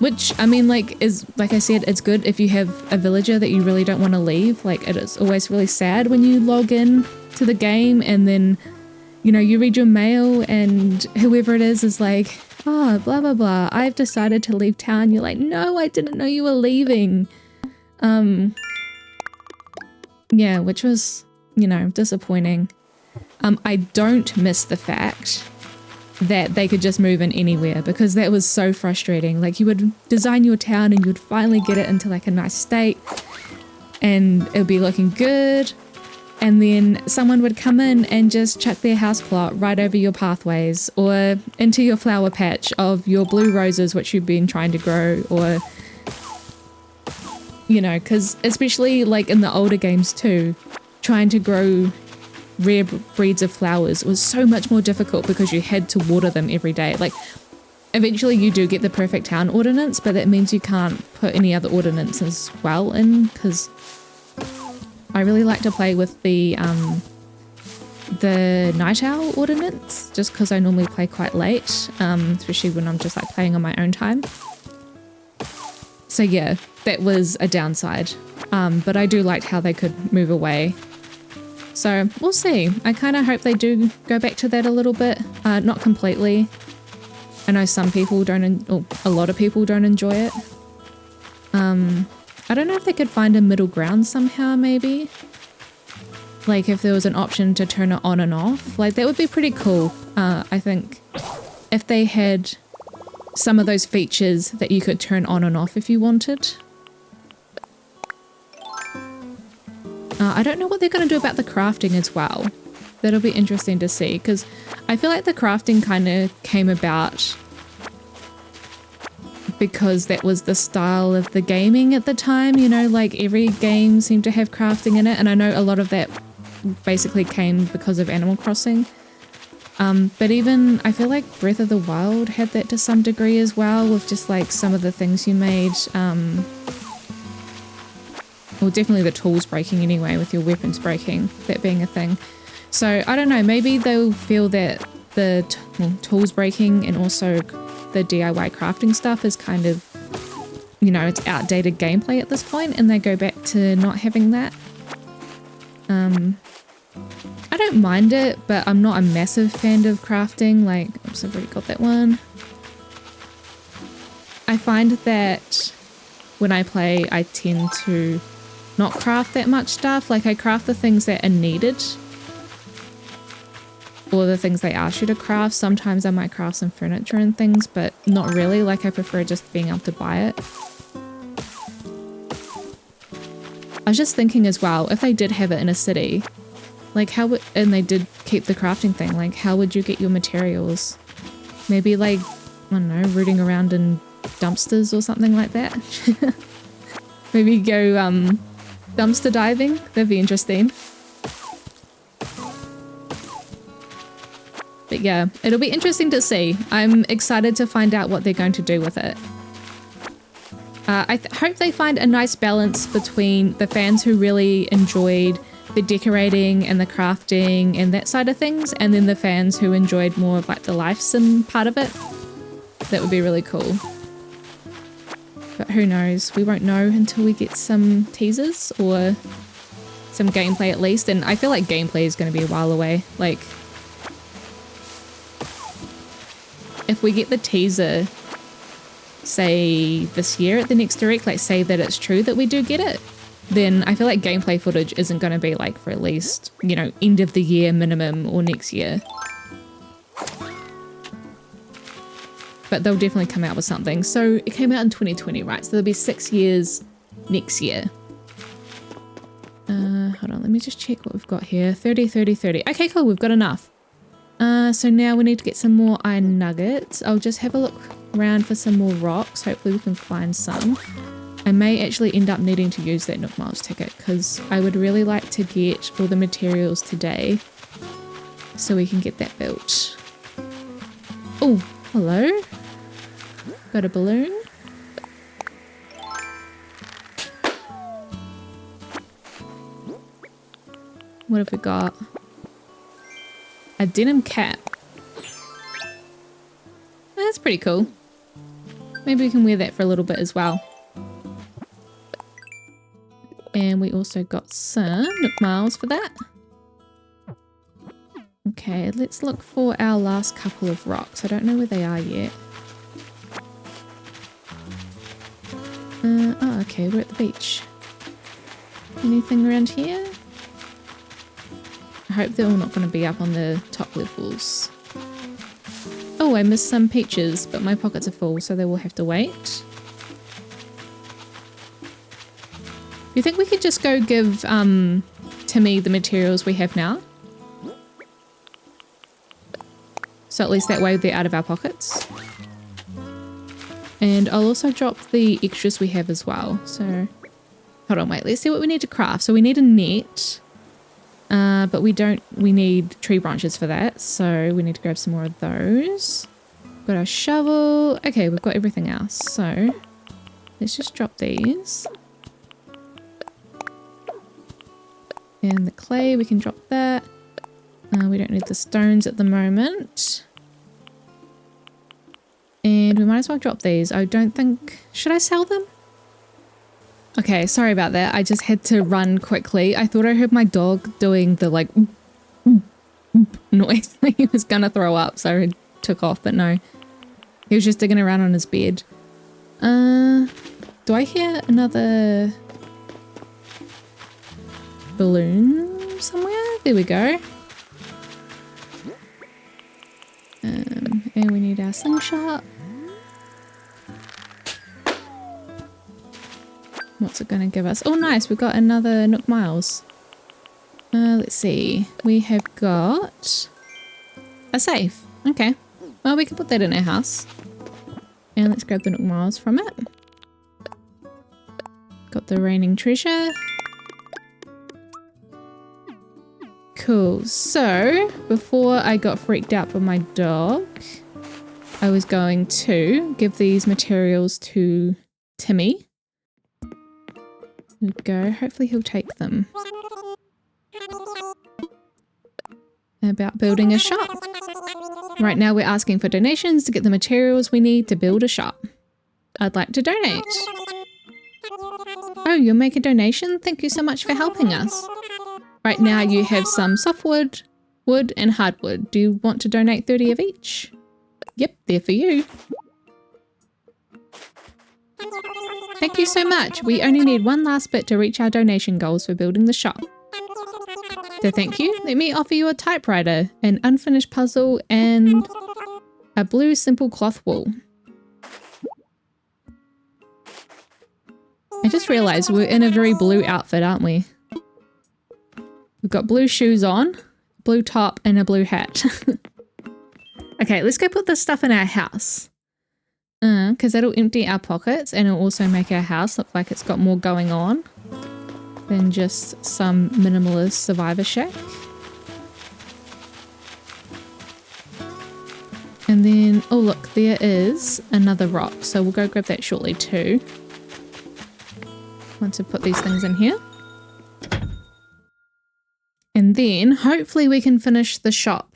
Which, I mean, like, is, like I said, it's good if you have a villager that you really don't want to leave. Like, it is always really sad when you log in to the game and then, you know, you read your mail and whoever it is like, oh, blah, blah, blah, I've decided to leave town. You're like, no, I didn't know you were leaving. Yeah, which was, you know, disappointing. I don't miss the fact that they could just move in anywhere, because that was so frustrating. Like, you would design your town and you'd finally get it into like a nice state and it would be looking good, and then someone would come in and just chuck their house plot right over your pathways or into your flower patch of your blue roses which you've been trying to grow, or, you know, because especially like in the older games too, trying to grow rare breeds of flowers was so much more difficult because you had to water them every day. Like, eventually you do get the perfect town ordinance, but that means you can't put any other ordinance as well in, because I really like to play with the night owl ordinance, just because I normally play quite late, especially when I'm just like playing on my own time. So yeah, that was a downside, but I do like how they could move away. So we'll see. I kind of hope they do go back to that a little bit, not completely. I know some people don't, or a lot of people don't enjoy it. I don't know if they could find a middle ground somehow, maybe. Like if there was an option to turn it on and off, like that would be pretty cool. I think if they had some of those features that you could turn on and off if you wanted. I don't know what they're going to do about the crafting as well. That'll be interesting to see, because I feel like the crafting kind of came about because that was the style of the gaming at the time, you know, like every game seemed to have crafting in it, and I know a lot of that basically came because of Animal Crossing. But even, I feel like Breath of the Wild had that to some degree as well, with just like some of the things you made. Well, definitely the tools breaking anyway, with your weapons breaking, that being a thing. So I don't know, maybe they'll feel that the tools breaking and also the DIY crafting stuff is kind of, you know, it's outdated gameplay at this point, and they go back to not having that. I don't mind it, but I'm not a massive fan of crafting. Like, oops, I've already got that one. I find that when I play, I tend to not craft that much stuff. Like, I craft the things that are needed, or the things they ask you to craft. Sometimes I might craft some furniture and things, but not really. Like, I prefer just being able to buy it. I was just thinking as well, if they did have it in a city, like how would, and they did keep the crafting thing, like how would you get your materials? Maybe like, I don't know, rooting around in dumpsters or something like that. Maybe go dumpster diving. That'd be interesting. But yeah, it'll be interesting to see. I'm excited to find out what they're going to do with it. I hope they find a nice balance between the fans who really enjoyed the decorating and the crafting and that side of things, and then the fans who enjoyed more of like the life sim part of it. That would be really cool. But who knows? We won't know until we get some teasers or some gameplay at least. And I feel like gameplay is going to be a while away. Like, if we get the teaser, say this year at the next direct, like say that it's true that we do get it, then I feel like gameplay footage isn't going to be like for at least, you know, end of the year minimum or next year. But they'll definitely come out with something. So it came out in 2020, right? So there'll be 6 years next year. Hold on, let me just check what we've got here. 30, 30, 30. Okay, cool, we've got enough. So now we need to get some more iron nuggets. I'll just have a look around for some more rocks. Hopefully we can find some. I may actually end up needing to use that Nook Miles ticket because I would really like to get all the materials today so we can get that built. Oh, hello. Got a balloon. What have we got? A denim cap. That's pretty cool. Maybe we can wear that for a little bit as well. And we also got some Nook Miles for that. Okay, let's look for our last couple of rocks. I don't know where they are yet. Oh, okay, we're at the beach. Anything around here? I hope they're all not going to be up on the top levels. Oh, I missed some peaches, but my pockets are full, so they will have to wait. Do you think we could just go give Timmy the materials we have now? So at least that way they're out of our pockets. And I'll also drop the extras we have as well. So, hold on, wait, let's see what we need to craft. So we need a net, but we need tree branches for that. So we need to grab some more of those. Got our shovel. Okay, we've got everything else. So let's just drop these. And the clay, we can drop that. We don't need the stones at the moment. And we might as well drop these. I don't think... Should I sell them? Okay, sorry about that. I just had to run quickly. I thought I heard my dog doing the like noise. He was gonna throw up, so I took off, but no. He was just digging around on his bed. Do I hear another balloon somewhere? There we go. And we need our slingshot. What's it going to give us? Oh, nice. We've got another Nook Miles. Let's see. We have got a safe. Okay. Well, we can put that in our house. And let's grab the Nook Miles from it. Got the raining treasure. Cool. So, before I got freaked out by my dog, I was going to give these materials to Timmy. There we go. Hopefully he'll take them. About building a shop. Right now we're asking for donations to get the materials we need to build a shop. I'd like to donate. Oh, you'll make a donation? Thank you so much for helping us. Right now you have some softwood, wood and hardwood. Do you want to donate 30 of each? Yep, they're for you. Thank you so much. We only need one last bit to reach our donation goals for building the shop. To thank you, let me offer you a typewriter, an unfinished puzzle, and a blue simple cloth wool. I just realised we're in a very blue outfit, aren't we? We've got blue shoes on, blue top, and a blue hat. Okay, let's go put this stuff in our house. Because that'll empty our pockets and it'll also make our house look like it's got more going on. than just some minimalist survivor shack. And then, oh look, there is another rock, so we'll go grab that shortly too. Once I put these things in here. And then hopefully we can finish the shop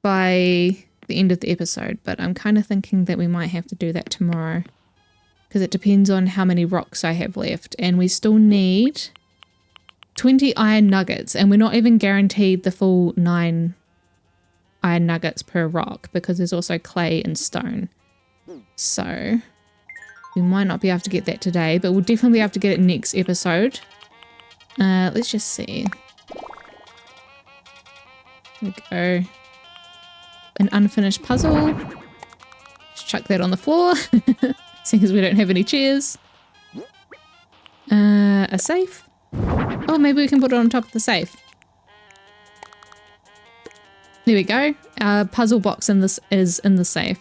by the end of the episode, but I'm kind of thinking that we might have to do that tomorrow because it depends on how many rocks I have left, and we still need 20 iron nuggets, and we're not even guaranteed the full 9 iron nuggets per rock because there's also clay and stone. So we might not be able to get that today, but we'll definitely be able to get it next episode. Let's just see. There we go. An unfinished puzzle. Just chuck that on the floor. Seeing as we don't have any chairs. A safe. Oh, maybe we can put it on top of the safe. There we go. Our puzzle box in this is in the safe.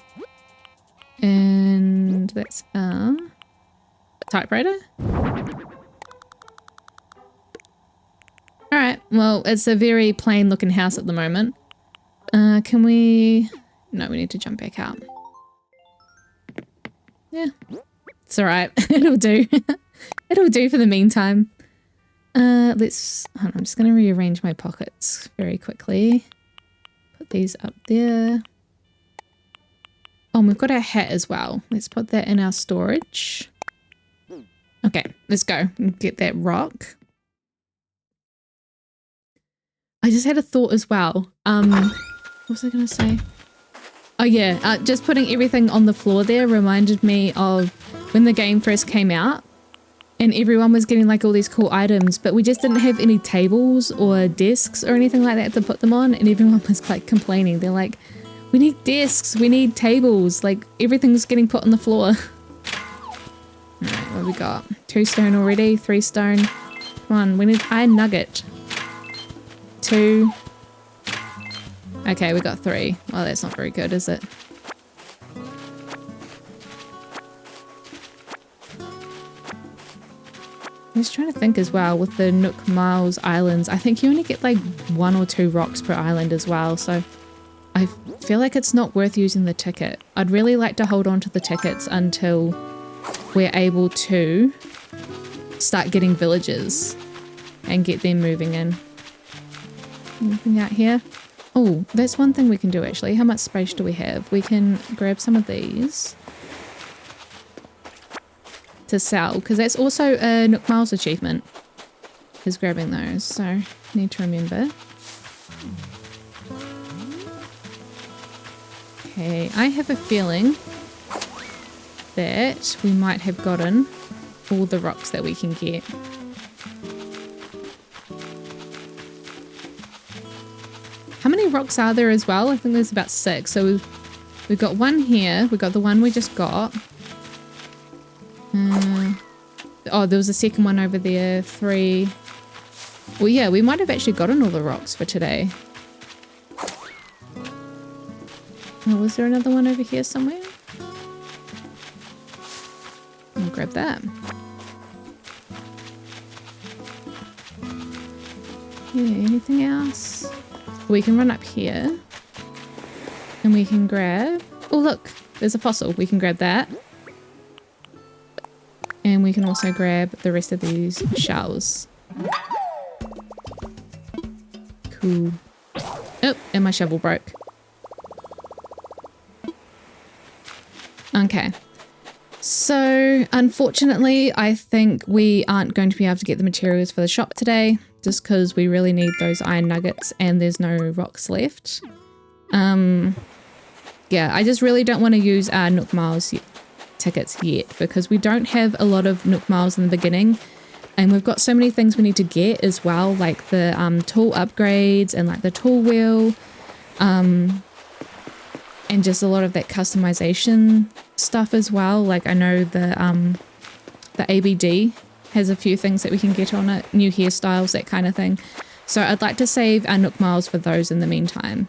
And that's a typewriter. Alright, well, it's a very plain looking house at the moment. Can we... No, we need to jump back out. Yeah, it's alright. It'll do. It'll do for the meantime. Let's... Hold on, I'm just going to rearrange my pockets very quickly. Put these up there. Oh, and we've got our hat as well. Let's put that in our storage. Okay, let's go and get that rock. I just had a thought as well. What was I going to say? Oh yeah, just putting everything on the floor there reminded me of when the game first came out and everyone was getting like all these cool items, but we just didn't have any tables or desks or anything like that to put them on, and everyone was like complaining. They're like, we need desks, we need tables, like everything's getting put on the floor. Alright, what have we got? 2 stone already, 3 stone. Come on, we need iron nugget. 2. Okay, we got 3. Well, that's not very good, is it? I was trying to think as well with the Nook Miles Islands. I think you only get like 1 or 2 rocks per island as well, so I feel like it's not worth using the ticket. I'd really like to hold on to the tickets until we're able to start getting villages and get them moving in. Anything out here? Oh, that's one thing we can do actually. How much space do we have? We can grab some of these to sell, because that's also a Nook Miles achievement, is grabbing those, so need to remember. Okay, I have a feeling that we might have gotten all the rocks that we can get. How many rocks are there as well? I think there's about 6. So we've got 1 here. We got the one we just got. Oh, there was a second one over there. 3. Well, yeah, we might have actually gotten all the rocks for today. Oh, was there another one over here somewhere? I'll grab that. Yeah, anything else? We can run up here and we can grab... Oh, look, there's a fossil. We can grab that. And we can also grab the rest of these shells. Cool. Oh, and my shovel broke. Okay. So, unfortunately, I think we aren't going to be able to get the materials for the shop today, just because we really need those iron nuggets and there's no rocks left. Yeah, I just really don't want to use our Nook Miles tickets yet, because we don't have a lot of Nook Miles in the beginning, and we've got so many things we need to get as well, like the tool upgrades and like the tool wheel, and just a lot of that customization stuff as well. Like I know the ABD has a few things that we can get on it, new hairstyles, that kind of thing. So I'd like to save our Nook Miles for those in the meantime.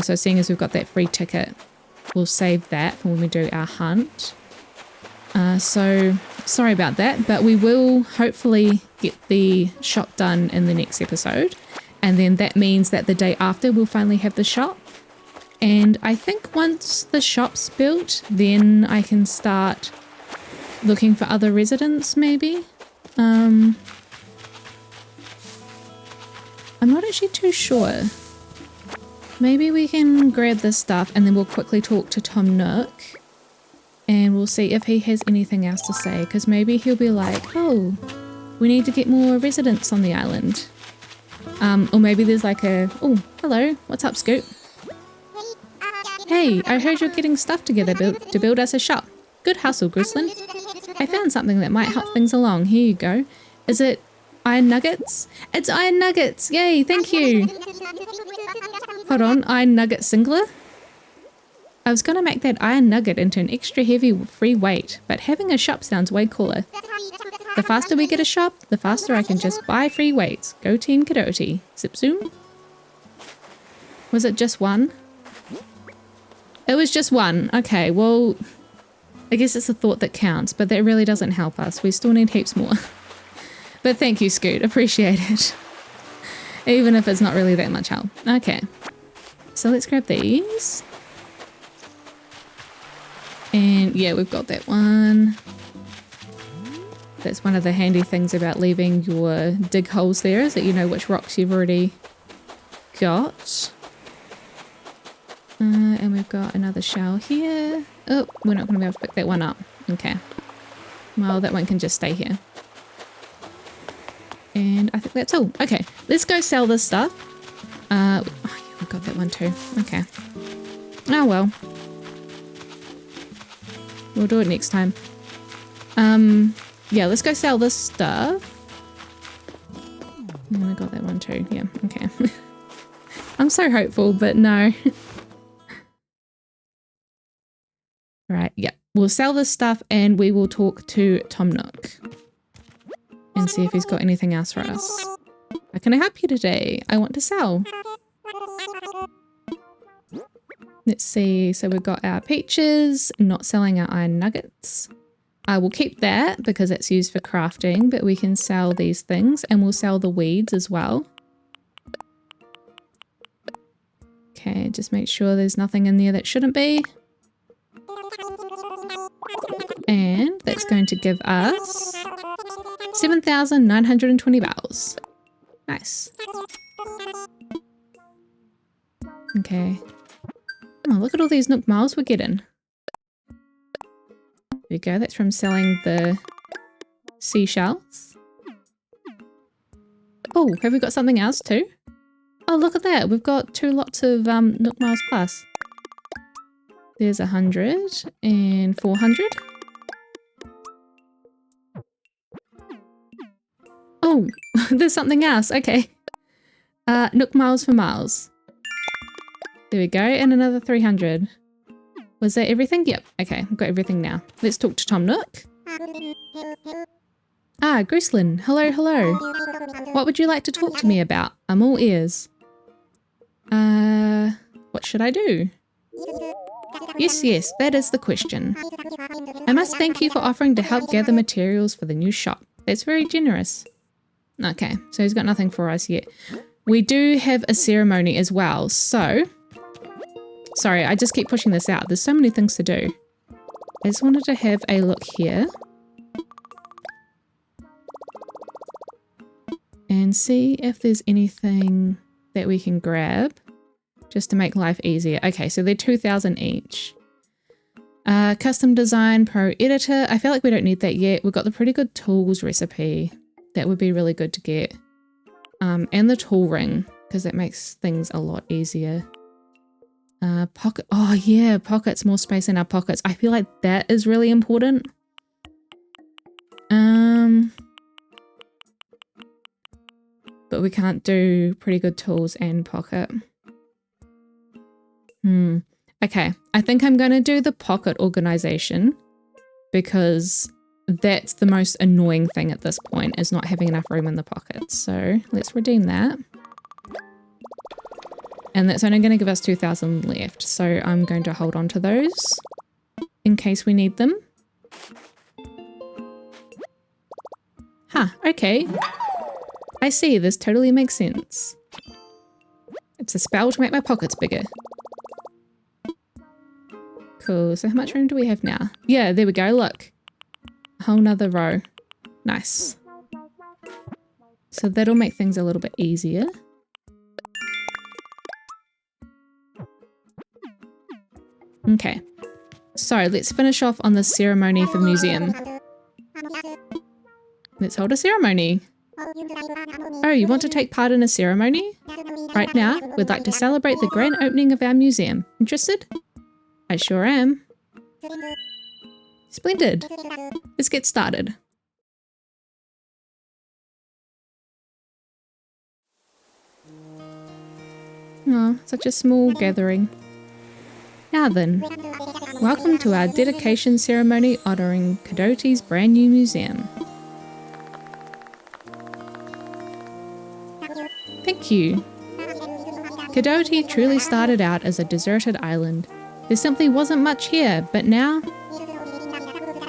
So seeing as we've got that free ticket, we'll save that for when we do our hunt. So Sorry about that, but we will hopefully get the shop done in the next episode. And then that means that the day after we'll finally have the shop. And I think once the shop's built, then I can start looking for other residents, maybe. I'm not actually too sure. Maybe we can grab this stuff and then we'll quickly talk to Tom Nook. And we'll see if he has anything else to say. Because maybe he'll be like, oh, we need to get more residents on the island. Or maybe there's like a, oh, hello, what's up, Scoop? Hey, I heard you're getting stuff together to build us a shop. Good hustle, Grislin. I found something that might help things along. Here you go. Is it iron nuggets? It's iron nuggets! Yay, thank you! Hold on, iron nugget singular? I was going to make that iron nugget into an extra heavy free weight, but having a shop sounds way cooler. The faster we get a shop, the faster I can just buy free weights. Go Team Kadoatie. Zip zoom? Was it just one? It was just one. Okay, well, I guess it's a thought that counts, but that really doesn't help us. We still need heaps more. But thank you, Scoot. Appreciate it. Even if it's not really that much help. Okay. So let's grab these. And yeah, we've got that one. That's one of the handy things about leaving your dig holes there, is that you know which rocks you've already got. And we've got another shell here. Oh, we're not going to be able to pick that one up. Okay. Well, that one can just stay here. And I think that's all. Okay, let's go sell this stuff. Oh, yeah, we've got that one too. Okay. Oh, well. We'll do it next time. Yeah, let's go sell this stuff. And I got that one too. Yeah, okay. I'm so hopeful, but no. Right, yeah. We'll sell this stuff and we will talk to Tom Nook. And see if he's got anything else for us. How can I help you today? I want to sell. Let's see. So we've got our peaches, not selling our iron nuggets. We'll keep that because it's used for crafting, but we can sell these things and we'll sell the weeds as well. Okay, just make sure there's nothing in there that shouldn't be. And that's going to give us 7,920 bells. Nice. Okay. Oh, look at all these Nook miles we're getting. There we go. That's from selling the seashells. Oh, have we got something else too? Oh, look at that. We've got 2 lots of Nook miles plus. There's 100 and 400. Oh, there's something else. Okay. Nook miles for miles. There we go. And another 300. Was that everything? Yep. Okay. I've got everything now. Let's talk to Tom Nook. Ah, Grislin. Hello, hello. What would you like to talk to me about? I'm all ears. What should I do? Yes, yes. That is the question. I must thank you for offering to help gather materials for the new shop. That's very generous. Okay, so he's got nothing for us yet. We do have a ceremony as well, so... Sorry, I just keep pushing this out. There's so many things to do. I just wanted to have a look here. And see if there's anything that we can grab. Just to make life easier. Okay, so they're 2,000 each. Custom design, pro editor. I feel like we don't need that yet. We've got the pretty good tools recipe. That would be really good to get. And the tool ring, because that makes things a lot easier. Pocket. Oh yeah, pockets, more space in our pockets. I feel like that is really important. But we can't do pretty good tools and pocket. Okay, I think I'm going to do the pocket organization because that's the most annoying thing at this point is not having enough room in the pockets. So let's redeem that. And that's only going to give us 2,000 left. So I'm going to hold on to those in case we need them. Huh, okay. I see, this totally makes sense. It's a spell to make my pockets bigger. Cool, so how much room do we have now? Yeah, there we go, look. A whole nother row. Nice. So that'll make things a little bit easier. Okay, so let's finish off on the ceremony for the museum. Let's hold a ceremony. Oh, you want to take part in a ceremony? Right now, we'd like to celebrate the grand opening of our museum. Interested? I sure am. Splendid. Let's get started. Oh, such a small gathering. Now then, welcome to our dedication ceremony honouring Kadoatie's brand new museum. Thank you. Kadoatie truly started out as a deserted island. There simply wasn't much here, but now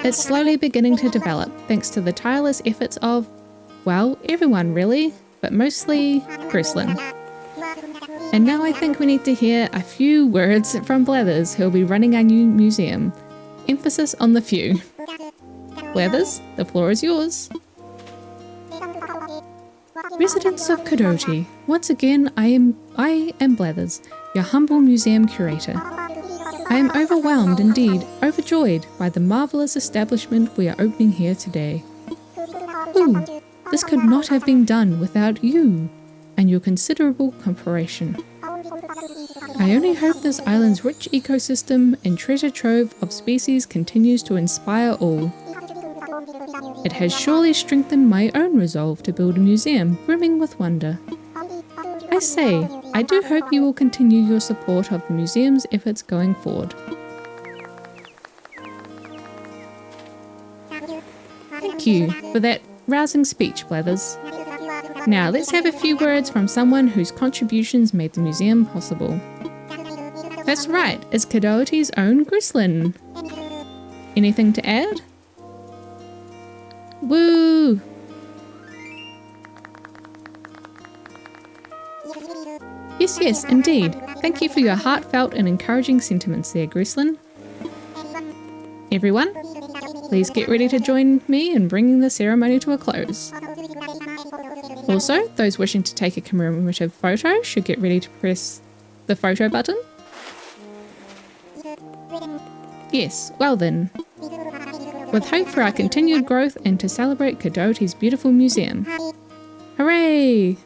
it's slowly beginning to develop thanks to the tireless efforts of, well, everyone really, but mostly Grislin. And now I think we need to hear a few words from Blathers, who'll be running our new museum. Emphasis on the few. Blathers, the floor is yours. Residents of Kadoatie, once again I am Blathers, your humble museum curator. I am overwhelmed, indeed overjoyed, by the marvellous establishment we are opening here today. Ooh, this could not have been done without you and your considerable cooperation. I only hope this island's rich ecosystem and treasure trove of species continues to inspire all. It has surely strengthened my own resolve to build a museum brimming with wonder. I say, I do hope you will continue your support of the museum's efforts going forward. Thank you for that rousing speech, Blathers. Now let's have a few words from someone whose contributions made the museum possible. That's right, it's Kadoatie's own Grislin. Anything to add? Woo! Yes, indeed. Thank you for your heartfelt and encouraging sentiments there, Grislin. Everyone, please get ready to join me in bringing the ceremony to a close. Also, those wishing to take a commemorative photo should get ready to press the photo button. Yes, well then. With hope for our continued growth and to celebrate Kadoatie's beautiful museum. Hooray!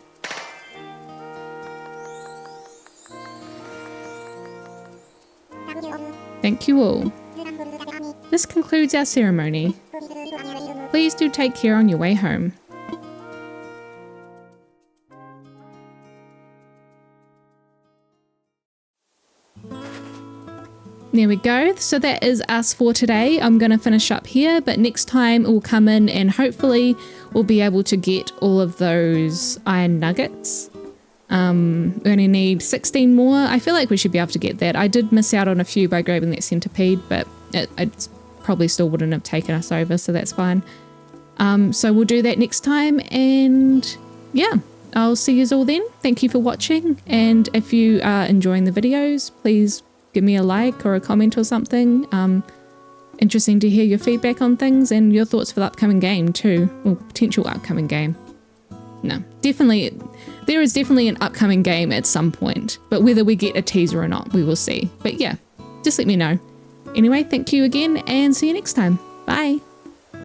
Thank you all. This concludes our ceremony. Please do take care on your way home. There we go. So that is us for today. I'm going to finish up here, but next time we'll come in and hopefully we'll be able to get all of those iron nuggets. We only need 16 more. I feel like we should be able to get that. I did miss out on a few by grabbing that centipede, but it probably still wouldn't have taken us over, so that's fine. So we'll do that next time, and yeah, I'll see you all then. Thank you for watching, and if you are enjoying the videos, please give me a like or a comment or something. Interesting to hear your feedback on things and your thoughts for the upcoming game too, or potential upcoming game. No, definitely, there is definitely an upcoming game at some point, but whether we get a teaser or not, we will see. But yeah, just let me know. Anyway, thank you again and see you next time. Bye.